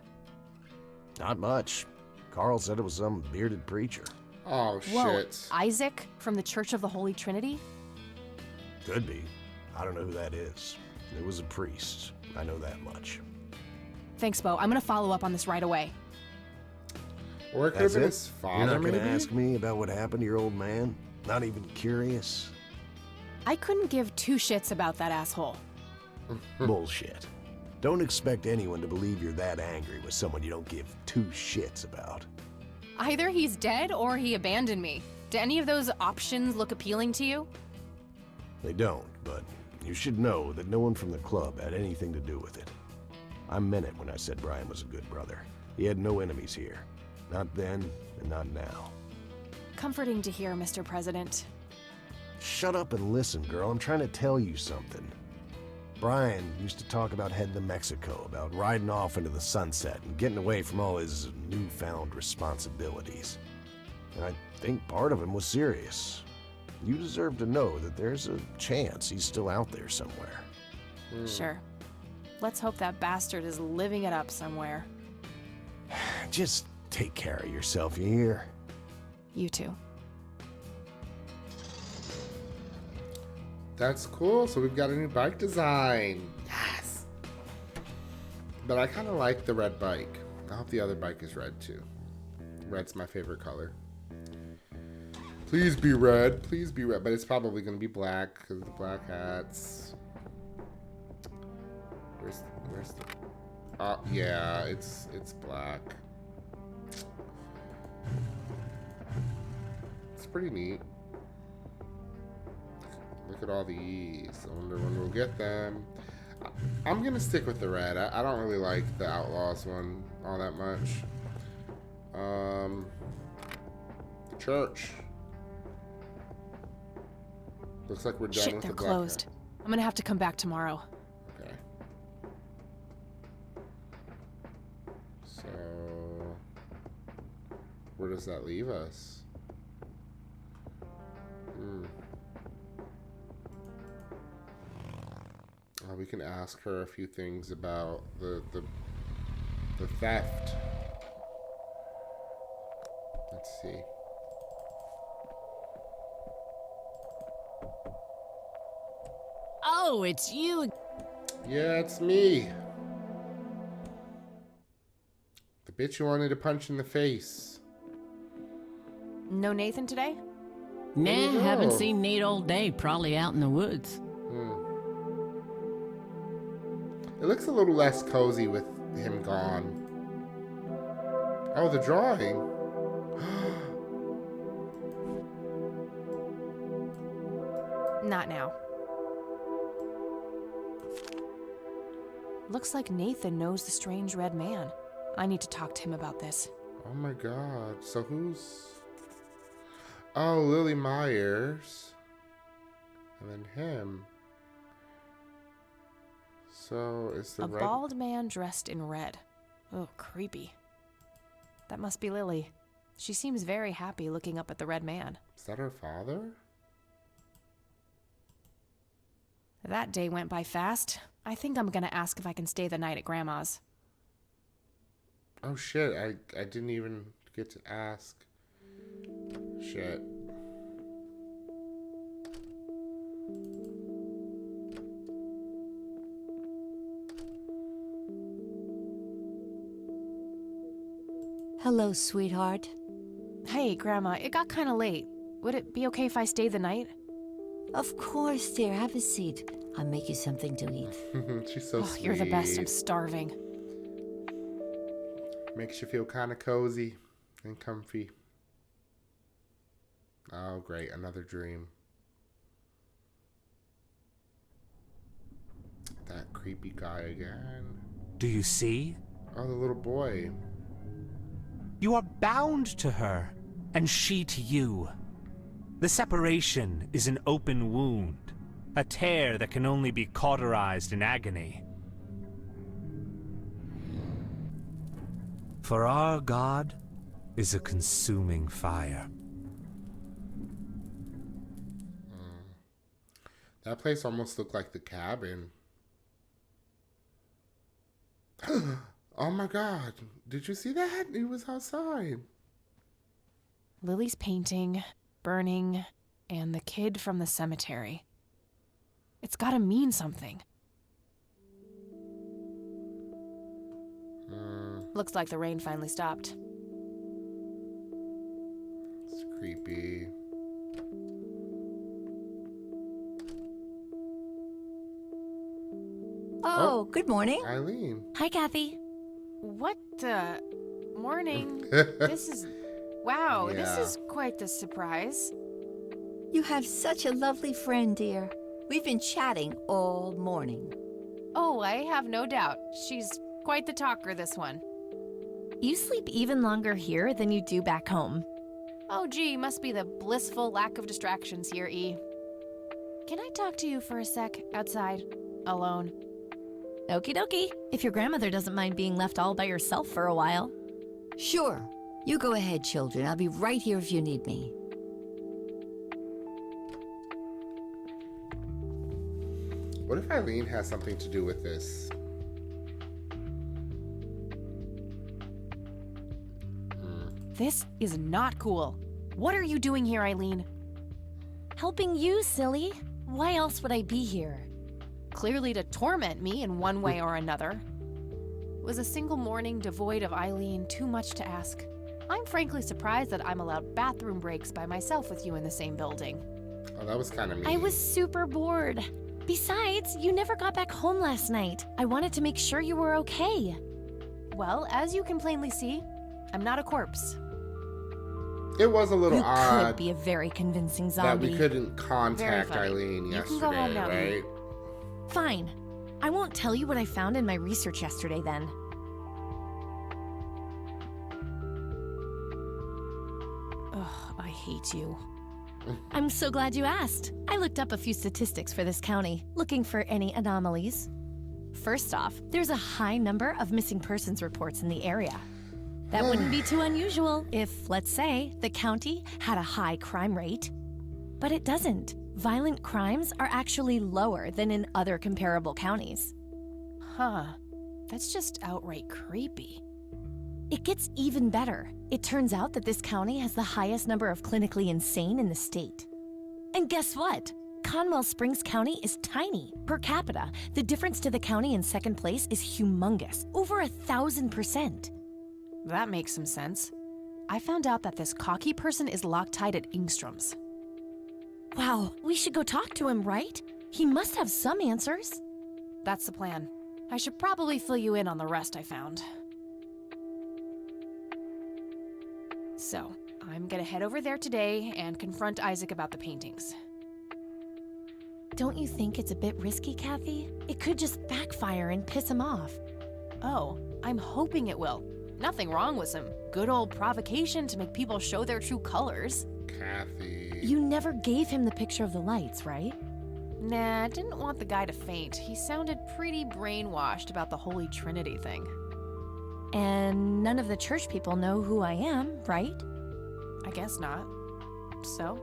Not much. Carl said it was some bearded preacher. Oh, Whoa, shit. Isaac from the Church of the Holy Trinity? Could be. I don't know who that is. It was a priest. I know that much. Thanks, Bo. I'm gonna follow up on this right away. Or it could have That's been it? his You're father, not maybe? gonna ask me about what happened to your old man? Not even curious? I couldn't give 2 shits about that asshole. Bullshit. Don't expect anyone to believe you're that angry with someone you don't give 2 shits about. Either he's dead or he abandoned me. Do any of those options look appealing to you? They don't, but you should know that no one from the club had anything to do with it. I meant it when I said Brian was a good brother. He had no enemies here. Not then, and not now. Comforting to hear, Mr. President. Shut up and listen, girl. I'm trying to tell you something. Brian used to talk about heading to Mexico, about riding off into the sunset and getting away from all his newfound responsibilities. And I think part of him was serious. You deserve to know that there's a chance he's still out there somewhere. Sure. Let's hope that bastard is living it up somewhere. Just take care of yourself, you hear? You too. That's cool. So we've got a new bike design. Yes. But I kind of like the red bike. I hope the other bike is red too. Red's my favorite color. Please be red. Please be red. But it's probably going to be black because of the black hats. Where's the... Oh, yeah, it's black. It's pretty neat. Look at all these. I wonder when we'll get them. I'm going to stick with the red. I don't really like the Outlaws one all that much. Church. Looks like we're done Shit, with they're the black closed. hat. I'm gonna have to come back tomorrow. Okay. So, where does that leave us? We can ask her a few things about the theft. Let's see. Oh, it's you. Yeah, it's me. The bitch you wanted to punch in the face. No Nathan today? Nah, haven't seen Nate all day. Probably out in the woods. It looks a little less cozy with him gone. Oh, the drawing. Not now. Looks like Nathan knows the strange red man. I need to talk to him about this. Oh my god. So who's... Oh, Lily Myers. And then him. So, is the A red... bald man dressed in red. Oh, creepy. That must be Lily. She seems very happy looking up at the red man. Is that her father? That day went by fast. I think I'm gonna ask if I can stay the night at Grandma's. Oh shit, I didn't even get to ask. Shit. Hello, sweetheart. Hey, Grandma, it got kinda late. Would it be okay if I stay the night? Of course, dear. Have a seat. I'll make you something to eat. She's so sweet. You're the best. I'm starving. Makes you feel kind of cozy and comfy. Oh, great. Another dream. That creepy guy again. Do you see? Oh, the little boy. You are bound to her, and she to you. The separation is an open wound, a tear that can only be cauterized in agony. For our God is a consuming fire. That place almost looked like the cabin. Oh my god. Did you see that? He was outside. Lily's painting, burning, and the kid from the cemetery. It's gotta mean something. Looks like the rain finally stopped. It's creepy. Oh, good morning. Eileen. Hi, Kathy. What the... Morning. This is... Wow, this Yeah. is quite the surprise. You have such a lovely friend, dear. We've been chatting all morning. Oh, I have no doubt. She's quite the talker, this one. You sleep even longer here than you do back home. Oh, gee, must be the blissful lack of distractions here, E. Can I talk to you for a sec outside, alone? Okie dokie. If your grandmother doesn't mind being left all by yourself for a while. Sure. You go ahead, children. I'll be right here if you need me. What if Eileen has something to do with this? This is not cool. What are you doing here, Eileen? Helping you, silly. Why else would I be here? Clearly to torment me in one way or another. Was a single morning devoid of Eileen too much to ask? I'm frankly surprised that I'm allowed bathroom breaks by myself with you in the same building. Oh, that was kind of mean. I was super bored. Besides, you never got back home last night. I wanted to make sure you were okay. Well, as you can plainly see, I'm not a corpse. It was a little You odd could be a very convincing that zombie. we couldn't contact Very funny. Eileen You yesterday, can go home now, right? Fine. I won't tell you what I found in my research yesterday then. Ugh, I hate you. I'm so glad you asked. I looked up a few statistics for this county, looking for any anomalies. First off, there's a high number of missing persons reports in the area. That wouldn't be too unusual if, let's say, the county had a high crime rate. But it doesn't. Violent crimes are actually lower than in other comparable counties. Huh. That's just outright creepy. It gets even better. It turns out that this county has the highest number of clinically insane in the state. And guess what? Conwell Springs County is tiny. Per capita, the difference to the county in second place is humongous, over 1,000%. That makes some sense. I found out that this cocky person is Loctite at Ingstrom's. Wow, we should go talk to him, right? He must have some answers. That's the plan. I should probably fill you in on the rest I found. So, I'm gonna head over there today and confront Isaac about the paintings. Don't you think it's a bit risky, Kathy? It could just backfire and piss him off. Oh, I'm hoping it will. Nothing wrong with some good old provocation to make people show their true colors. Kathy. You never gave him the picture of the lights, right? Nah, didn't want the guy to faint. He sounded pretty brainwashed about the Holy Trinity thing. And none of the church people know who I am, right? I guess not. So?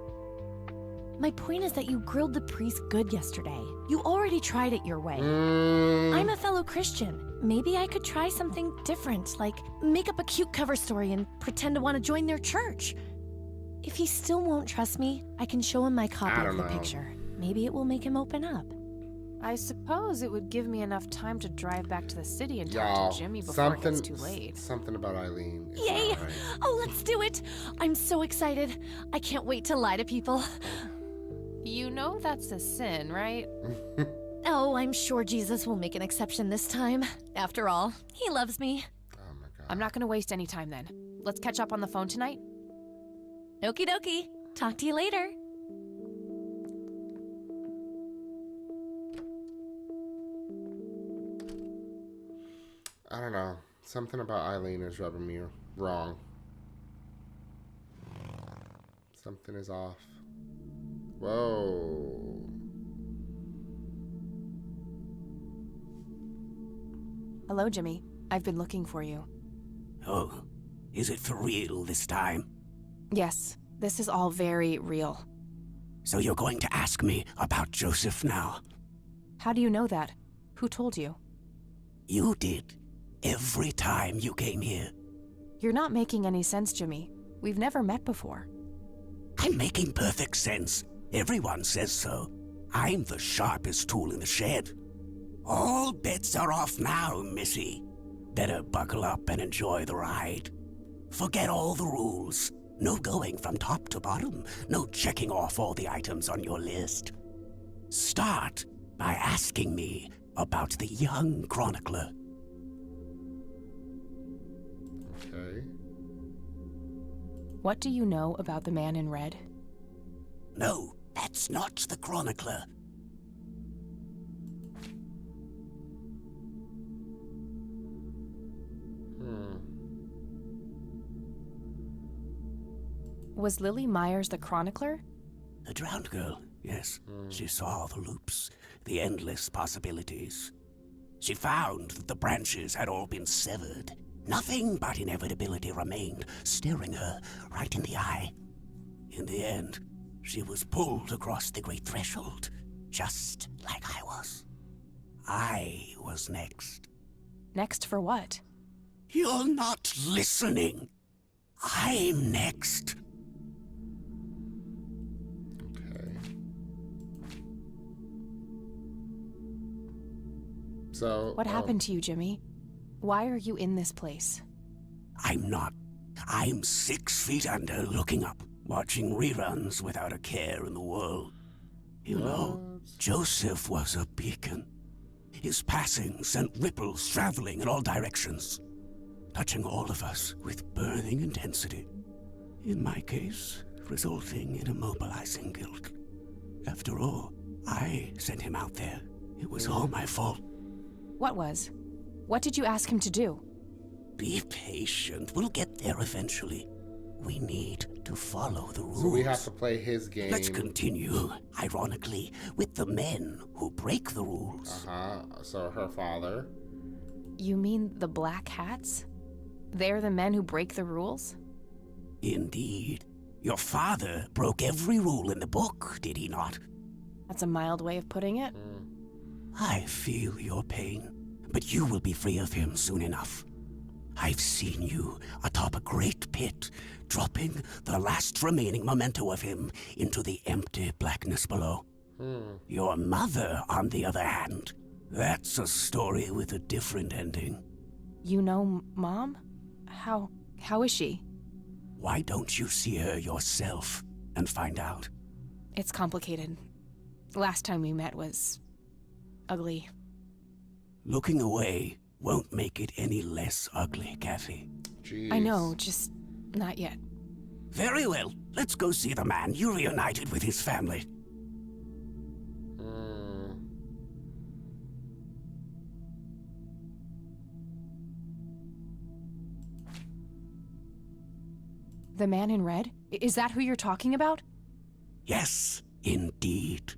My point is that you grilled the priest good yesterday. You already tried it your way. I'm a fellow Christian. Maybe I could try something different, like make up a cute cover story and pretend to want to join their church. If he still won't trust me, I can show him my copy of the picture. Maybe it will make him open up. I suppose it would give me enough time to drive back to the city and talk to Jimmy before it gets too late. Something about Eileen. Yay! Oh, let's do it! I'm so excited. I can't wait to lie to people. You know that's a sin, right? Oh, I'm sure Jesus will make an exception this time. After all, he loves me. Oh my god. I'm not gonna waste any time then. Let's catch up on the phone tonight. Okie dokie. Talk to you later. I don't know. Something about Eileen is rubbing me wrong. Something is off. Whoa. Hello, Jimmy. I've been looking for you. Oh, is it for real this time? Yes, this is all very real. So you're going to ask me about Joseph now? How do you know that? Who told you? You did. Every time you came here. You're not making any sense, Jimmy. We've never met before. I'm making perfect sense. Everyone says so. I'm the sharpest tool in the shed. All bets are off now, Missy. Better buckle up and enjoy the ride. Forget all the rules. No going from top to bottom. No checking off all the items on your list. Start by asking me about the young chronicler. Okay. What do you know about the man in red? No, that's not the chronicler. Was Lily Myers the chronicler? The drowned girl, yes. She saw the loops, the endless possibilities. She found that the branches had all been severed. Nothing but inevitability remained, staring her right in the eye. In the end, she was pulled across the great threshold, just like I was. I was next. Next for what? You're not listening. I'm next. So What happened to you, Jimmy? Why are you in this place? I'm not. I'm 6 feet under, looking up, watching reruns without a care in the world. You know, Joseph was a beacon. His passing sent ripples traveling in all directions, touching all of us with burning intensity. In my case, resulting in immobilizing guilt. After all, I sent him out there. It was all my fault. What was? What did you ask him to do? Be patient. We'll get there eventually. We need to follow the rules. So we have to play his game. Let's continue, ironically, with the men who break the rules. So her father. You mean the Black Hats? They're the men who break the rules? Indeed. Your father broke every rule in the book, did he not? That's a mild way of putting it. I feel your pain, but you will be free of him soon enough. I've seen you atop a great pit, dropping the last remaining memento of him into the empty blackness below. Your mother, on the other hand, that's a story with a different ending. You know Mom? How is she? Why don't you see her yourself and find out? It's complicated. Last time we met was ugly. Looking away won't make it any less ugly, Kathy. Jeez. I know, just not yet. Very well. Let's go see the man you reunited with his family. The man in red? Is that who you're talking about? Yes, indeed.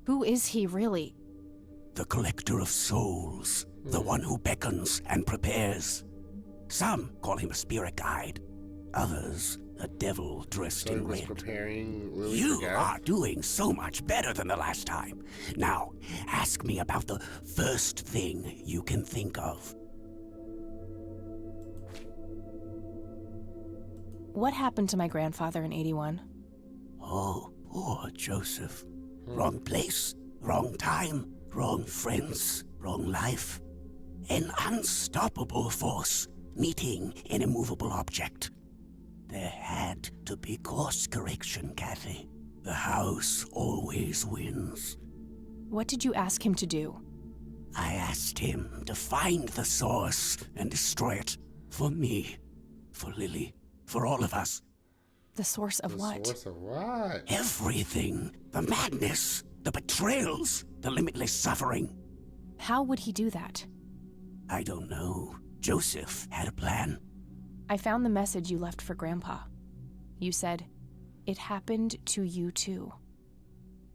Who is he, really? The collector of souls. The one who beckons and prepares. Some call him a spirit guide. Others, a devil dressed in red. Preparing Lily You for death? are doing so much better than the last time. Now, ask me about the first thing you can think of. What happened to my grandfather in 81? Oh, poor Joseph. Wrong place, wrong time, wrong friends, wrong life. An unstoppable force meeting an immovable object. There had to be course correction, Kathy. The house always wins. What did you ask him to do? I asked him to find the source and destroy it. For me, for Lily, for all of us. The source of what? The source of what? Everything. The madness, the betrayals, the limitless suffering. How would he do that? I don't know. Joseph had a plan. I found the message you left for Grandpa. You said, "It happened to you too."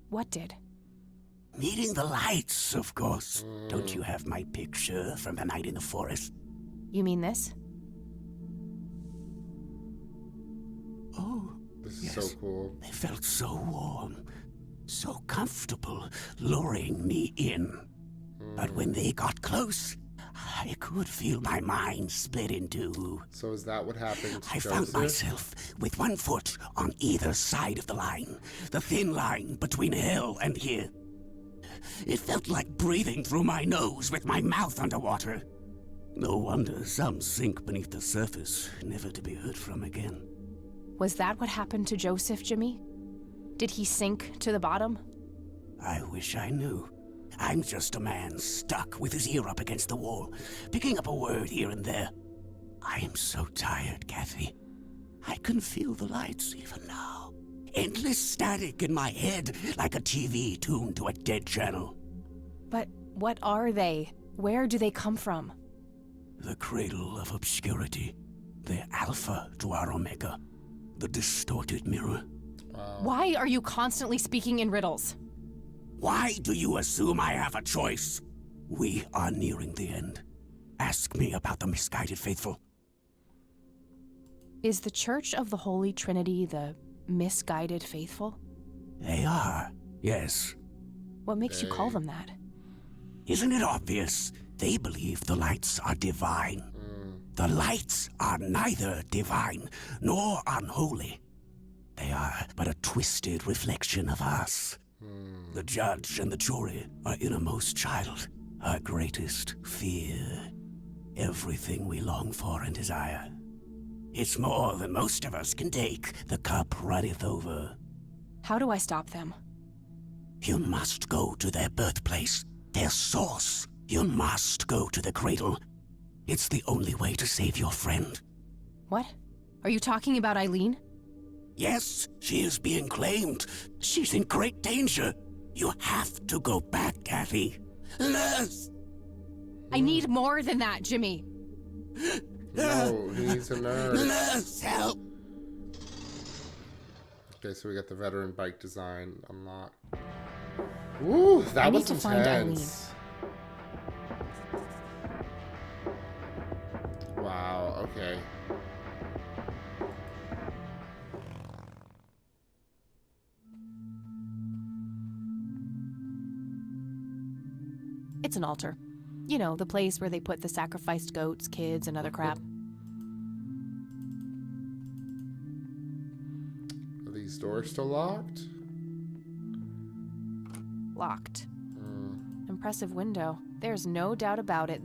What did? Meeting the lights, of course. Don't you have my picture from the night in the forest? You mean this? Oh, this yes. is so cool. They felt so warm, so comfortable, luring me in. But when they got close, I could feel my mind split in two. So is that what happened to I Joseph? found myself with one foot on either side of the line, the thin line between hell and here. It felt like breathing through my nose with my mouth underwater. No wonder some sink beneath the surface, never to be heard from again. Was that what happened to Joseph, Jimmy? Did he sink to the bottom? I wish I knew. I'm just a man stuck with his ear up against the wall, picking up a word here and there. I am so tired, Kathy. I can feel the lights even now. Endless static in my head, like a TV tuned to a dead channel. But what are they? Where do they come from? The cradle of obscurity. The alpha to our omega. The distorted mirror. Why are you constantly speaking in riddles? Why do you assume I have a choice? We are nearing the end. Ask me about the misguided faithful. Is the Church of the Holy Trinity the misguided faithful? They are, yes. What makes you call them that? Isn't it obvious? They believe the lights are divine. The lights are neither divine nor unholy. They are but a twisted reflection of us. The judge and the jury are innermost child, our greatest fear, everything we long for and desire. It's more than most of us can take. The cup runneth over. How do I stop them? You must go to their birthplace, their source. You must go to the cradle. It's the only way to save your friend. What? Are you talking about Eileen? Yes, she is being claimed. She's in great danger. You have to go back, Kathy. Nurse! I need more than that, Jimmy. No, he needs a nurse. Nurse, help! Okay, so we got the veteran bike design unlocked. Ooh, that was intense. Wow, okay. It's an altar. You know, the place where they put the sacrificed goats, kids, and other crap. Are these doors still locked? Locked. Impressive window. There's no doubt about it.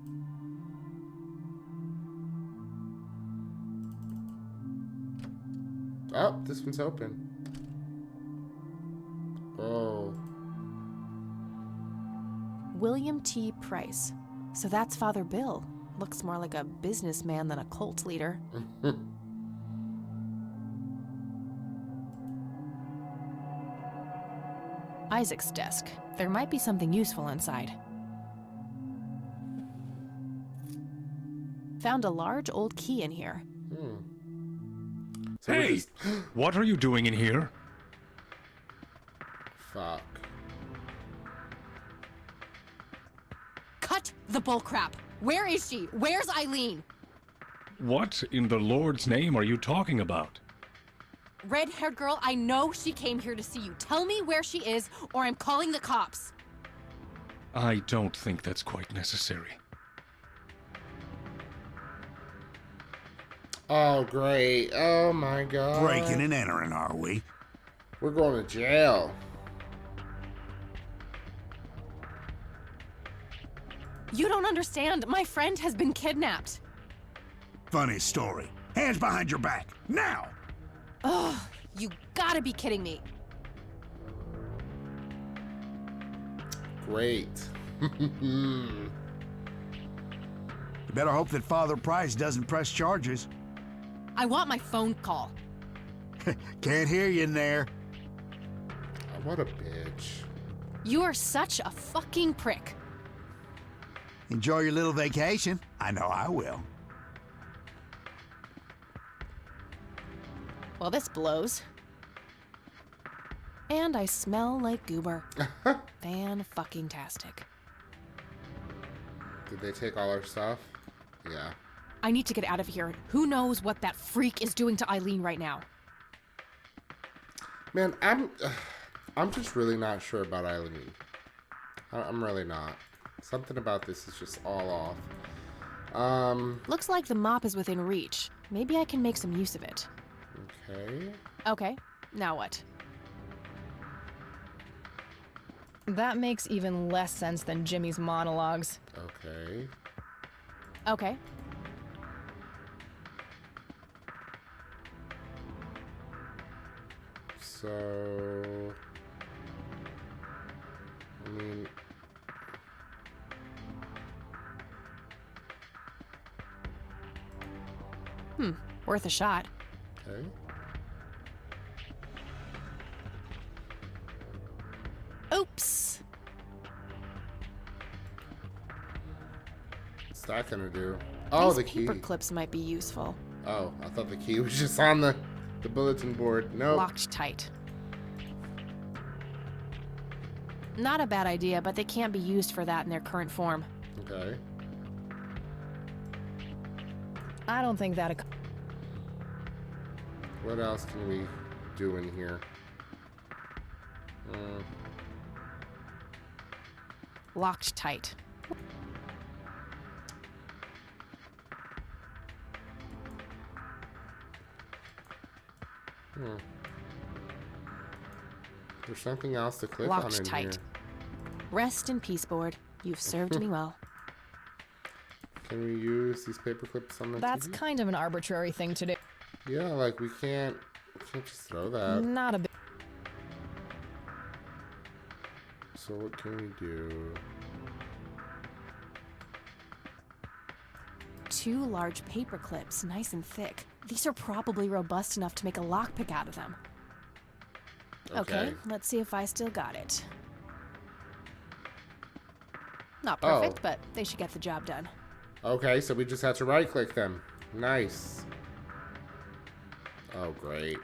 Oh, this one's open. Oh. William T. Price. So that's Father Bill. Looks more like a businessman than a cult leader. Isaac's desk. There might be something useful inside. Found a large old key in here. So hey! What are you doing in here? Fuck. Cut the bullcrap! Where is she? Where's Eileen? What in the Lord's name are you talking about? Red-haired girl, I know she came here to see you. Tell me where she is, or I'm calling the cops. I don't think that's quite necessary. Oh, great. Oh, my God. Breaking and entering, are we? We're going to jail. You don't understand. My friend has been kidnapped. Funny story. Hands behind your back. Now! Ugh, you gotta be kidding me. Great. You better hope that Father Price doesn't press charges. I want my phone call. Can't hear you in there. What a bitch. You are such a fucking prick. Enjoy your little vacation. I know I will. Well, this blows. And I smell like goober. Fan-fucking-tastic. Did they take all our stuff? Yeah. I need to get out of here. Who knows what that freak is doing to Eileen right now? Man, I'm just really not sure about Eileen. I'm really not. Something about this is just all off. Looks like the mop is within reach. Maybe I can make some use of it. Okay. Okay, now what? That makes even less sense than Jimmy's monologues. Okay. Okay. So... I mean... Worth a shot. Okay. Oops. What's that gonna do? Oh, These the key. paper clips might be useful. Oh, I thought the key was just on the bulletin board. No. Locked tight. Not a bad idea, but they can't be used for that in their current form. Okay. I don't think that... What else can we do in here? Locked tight. There's something else to click on Locked in tight. here. Rest in peace, board. You've served me well. Can we use these paper clips on the That's TV? kind of an arbitrary thing to do. Yeah, like we can't just throw that. Not a big. So what can we do? 2 large paper clips, nice and thick. These are probably robust enough to make a lockpick out of them. Okay, let's see if I still got it. Not perfect, but they should get the job done. Okay, so we just have to right-click them. Nice. Oh, great.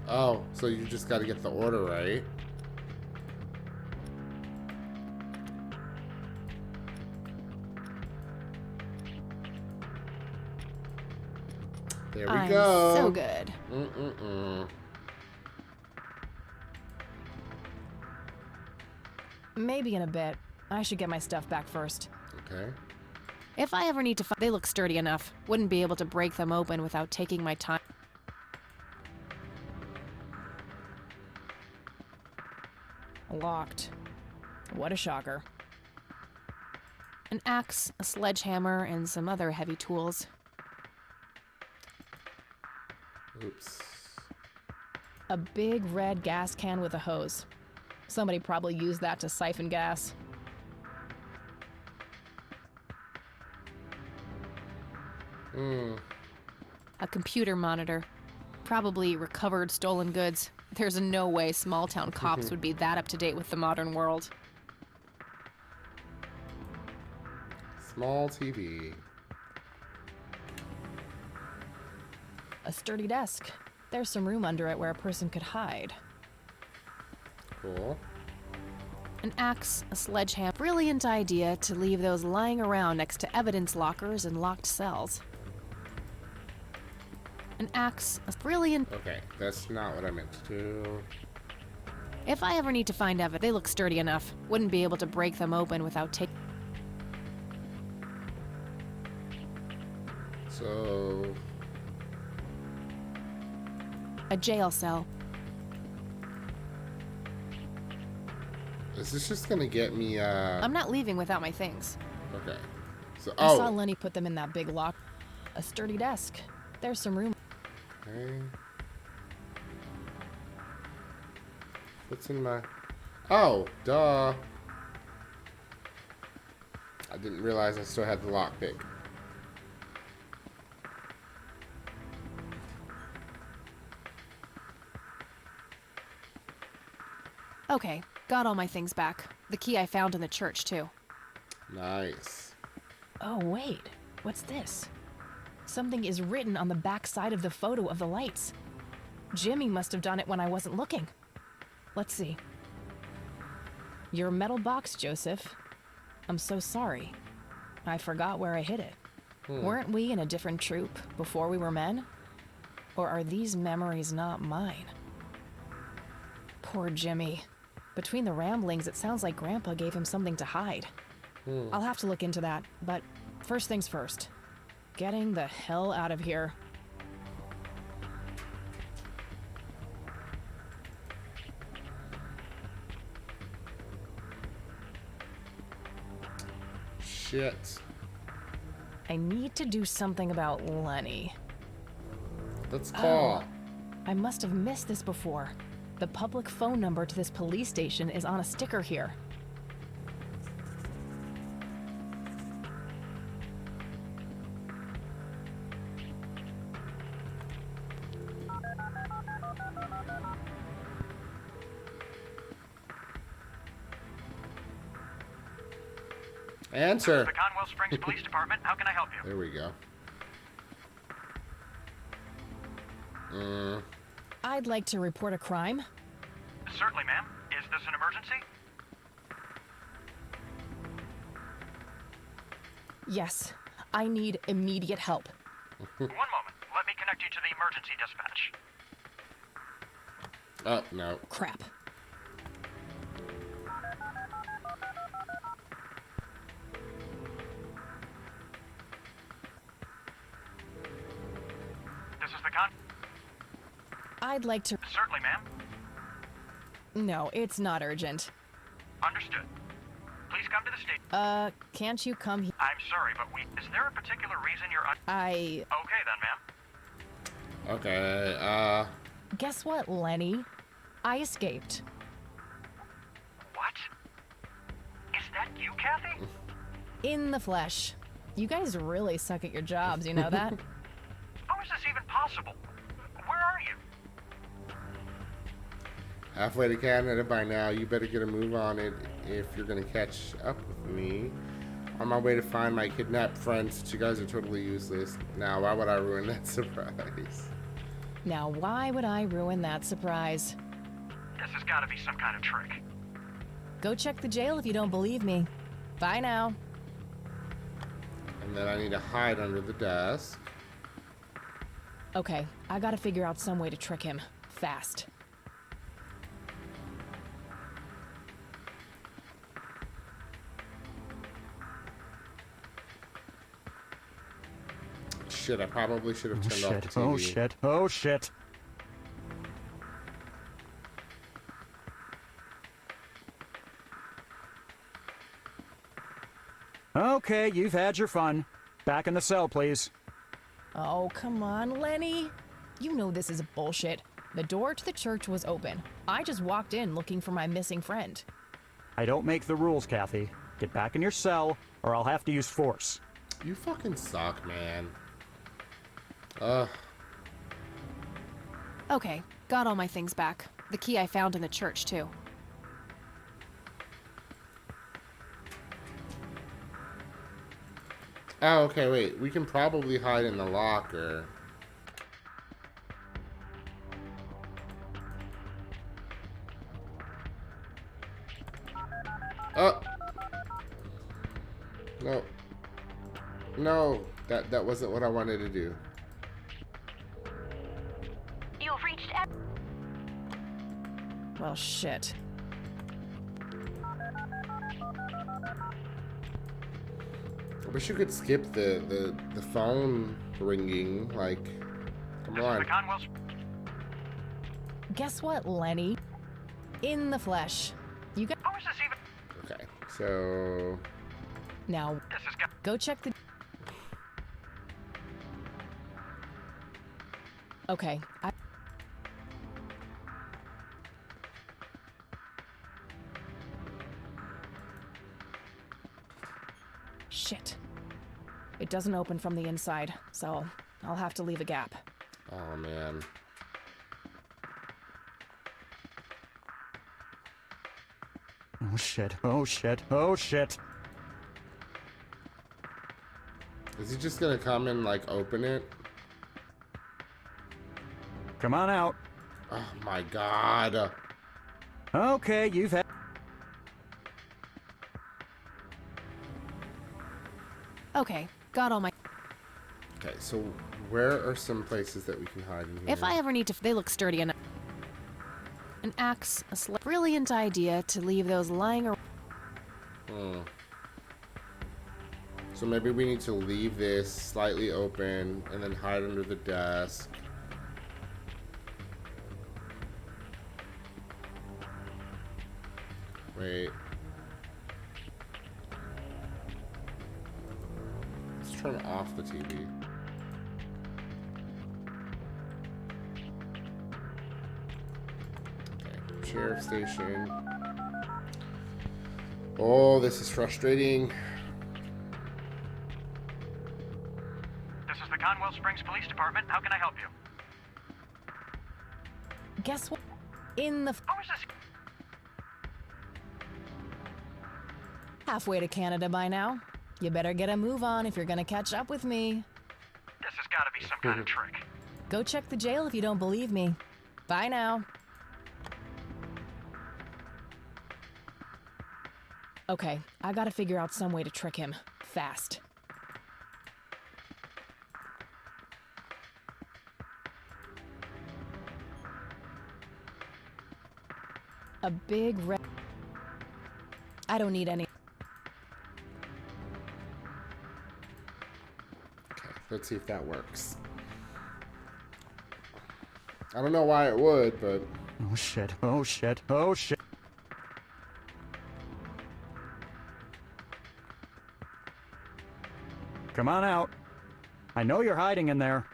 Oh, so you just got to get the order right. There we go. So good. Maybe in a bit. I should get my stuff back first. Okay. If I ever need to find, they look sturdy enough. Wouldn't be able to break them open without taking my time. Locked. What a shocker. An axe, a sledgehammer, and some other heavy tools. Oops. A big red gas can with a hose. Somebody probably used that to siphon gas. A computer monitor. Probably recovered stolen goods. There's no way small-town cops would be that up-to-date with the modern world. Small TV. A sturdy desk. There's some room under it where a person could hide. Cool. An axe, a sledgehammer. Brilliant idea to leave those lying around next to evidence lockers and locked cells. An axe, a brilliant... Okay, that's not what I meant to do. If I ever need to find evidence, they look sturdy enough. Wouldn't be able to break them open without taking... So... A jail cell. Is this just gonna get me, I'm not leaving without my things. Okay. So, I saw Lenny put them in that big lock. A sturdy desk. There's some room. Okay. What's in my... Oh, duh. I didn't realize I still had the lockpick. Okay, got all my things back. The key I found in the church, too. Nice. Oh, wait. What's this? Something is written on the back side of the photo of the lights. Jimmy must have done it when I wasn't looking. Let's see. Your metal box, Joseph. I'm so sorry. I forgot where I hid it. Weren't we in a different troop before we were men? Or are these memories not mine? Poor Jimmy. Between the ramblings, it sounds like Grandpa gave him something to hide. I'll have to look into that, but first things first. Getting the hell out of here. Shit. I need to do something about Lenny. Let's call. I must have missed this before. The public phone number to this police station is on a sticker here. Answer. The Conwell Springs Police Department. How can I help you? There we go. I'd like to report a crime. Certainly, ma'am. Is this an emergency? Yes, I need immediate help. One moment. Let me Oh, no. Crap. This is the con... I'd like to... Certainly, ma'am. No, it's not urgent. Understood. Please come to the station. Can't you come here? I'm sorry, but we... Is there a particular reason you're I... Okay then, ma'am. Okay, Guess what, Lenny? I escaped. What? Is that you, Kathy? In the flesh. You guys really suck at your jobs, you know that? How is this even possible? Where are you? halfway to Canada by now. You better get a move on it if you're gonna catch up with me. On my way to find my kidnapped friends, but you guys are totally useless. Now, why would I ruin that surprise? Now, why would I ruin that surprise? This has got to be some kind of trick. Go check the jail if you don't believe me. Bye now. And then I need to hide under the desk. Okay, I gotta figure out some way to trick him. Fast. Shit, I probably should have turned off the TV. Oh shit, oh shit. Okay, you've had your fun. Back in the cell, please. Oh, come on, Lenny. You know this is bullshit. The door to the church was open. I just walked in looking for my missing friend. I don't make the rules, Kathy. Get back in your cell, or I'll have to use force. You fucking suck, man. Ugh. Okay, got all my things back. The key I found in the church, too. Oh, okay, wait. We can probably hide in the locker. Oh. No. No. That wasn't what I wanted to do. You've reached... Well, shit. I wish you could skip the phone ringing. Like, come on. Guess what, Lenny? In the flesh. You got... How is this even... Okay, so... Now, go check the... Okay, Shit. It doesn't open from the inside, so I'll have to leave a gap. Oh, man. Oh shit, oh shit, oh shit. Is he just gonna come and, like, open it? Come on out. Oh, my God. Okay, you've had... Okay, got all my... Okay, so where are some places that we can hide in here? If I ever need to... They look sturdy enough. An axe, a brilliant idea to leave those lying around. So maybe we need to leave this slightly open and then hide under the desk. Wait. Let's turn off the TV. Okay, sheriff station. Oh, this is frustrating. This is the Conwell Springs Police Department. How can I help you? Guess what? In the... How is this... Halfway to Canada by now. You better get a move on if you're gonna catch up with me. This has got to be some kind of trick. Go check the jail if you don't believe me. Bye now. Okay, I gotta figure out some way to trick him. Fast. A big red... I don't need any. Okay, let's see if that works. I don't know why it would, but... Oh shit, oh shit, oh shit. Come on out. I know you're hiding in there.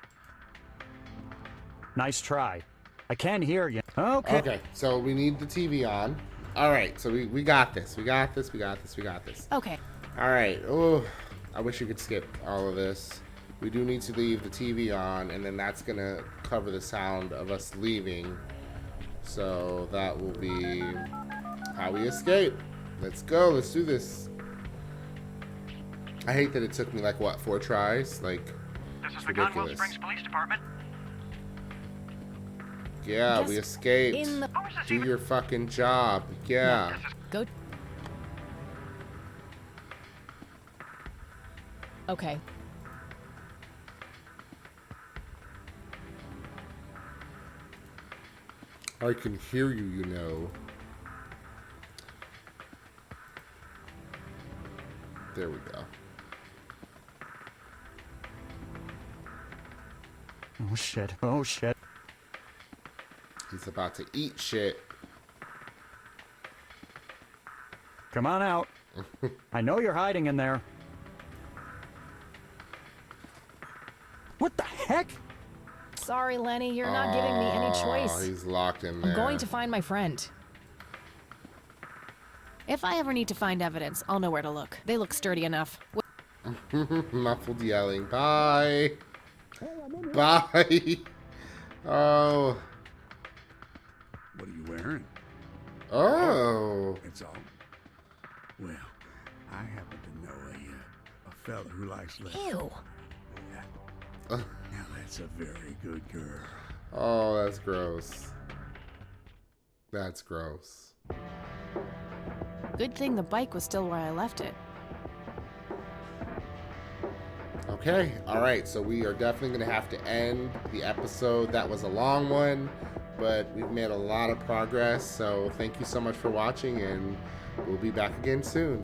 Nice try. I can't hear you. Okay. Okay, so we need the TV on. All right, so we got this. We got this. We got this. We got this. Okay. All right. Oh, I wish you could skip all of this. We do need to leave the TV on, and then that's going to cover the sound of us leaving. So that will be how we escape. Let's go. Let's do this. I hate that it took me, like, what, 4 tries? Like, This is it's the Conwell ridiculous. Springs Police Department. Yeah, we escaped. Do your fucking job. Yeah. Go. Okay. I can hear you, you know. There we go. Oh shit, oh shit. He's about to eat shit. Come on out. I know you're hiding in there. What the heck? Sorry, Lenny, you're not giving me any choice. He's locked in there. I'm going to find my friend. If I ever need to find evidence, I'll know where to look. They look sturdy enough. Muffled yelling. Bye. Bye. Oh. What are you wearing? Oh. It's all. Well, I happen to know a fella who likes leather. Ew. Now that's a very good girl. Oh, that's gross. That's gross. Good thing the bike was still where I left it. Okay, alright, so we are definitely going to have to end the episode. That was a long one, but we've made a lot of progress, so thank you so much for watching, and we'll be back again soon.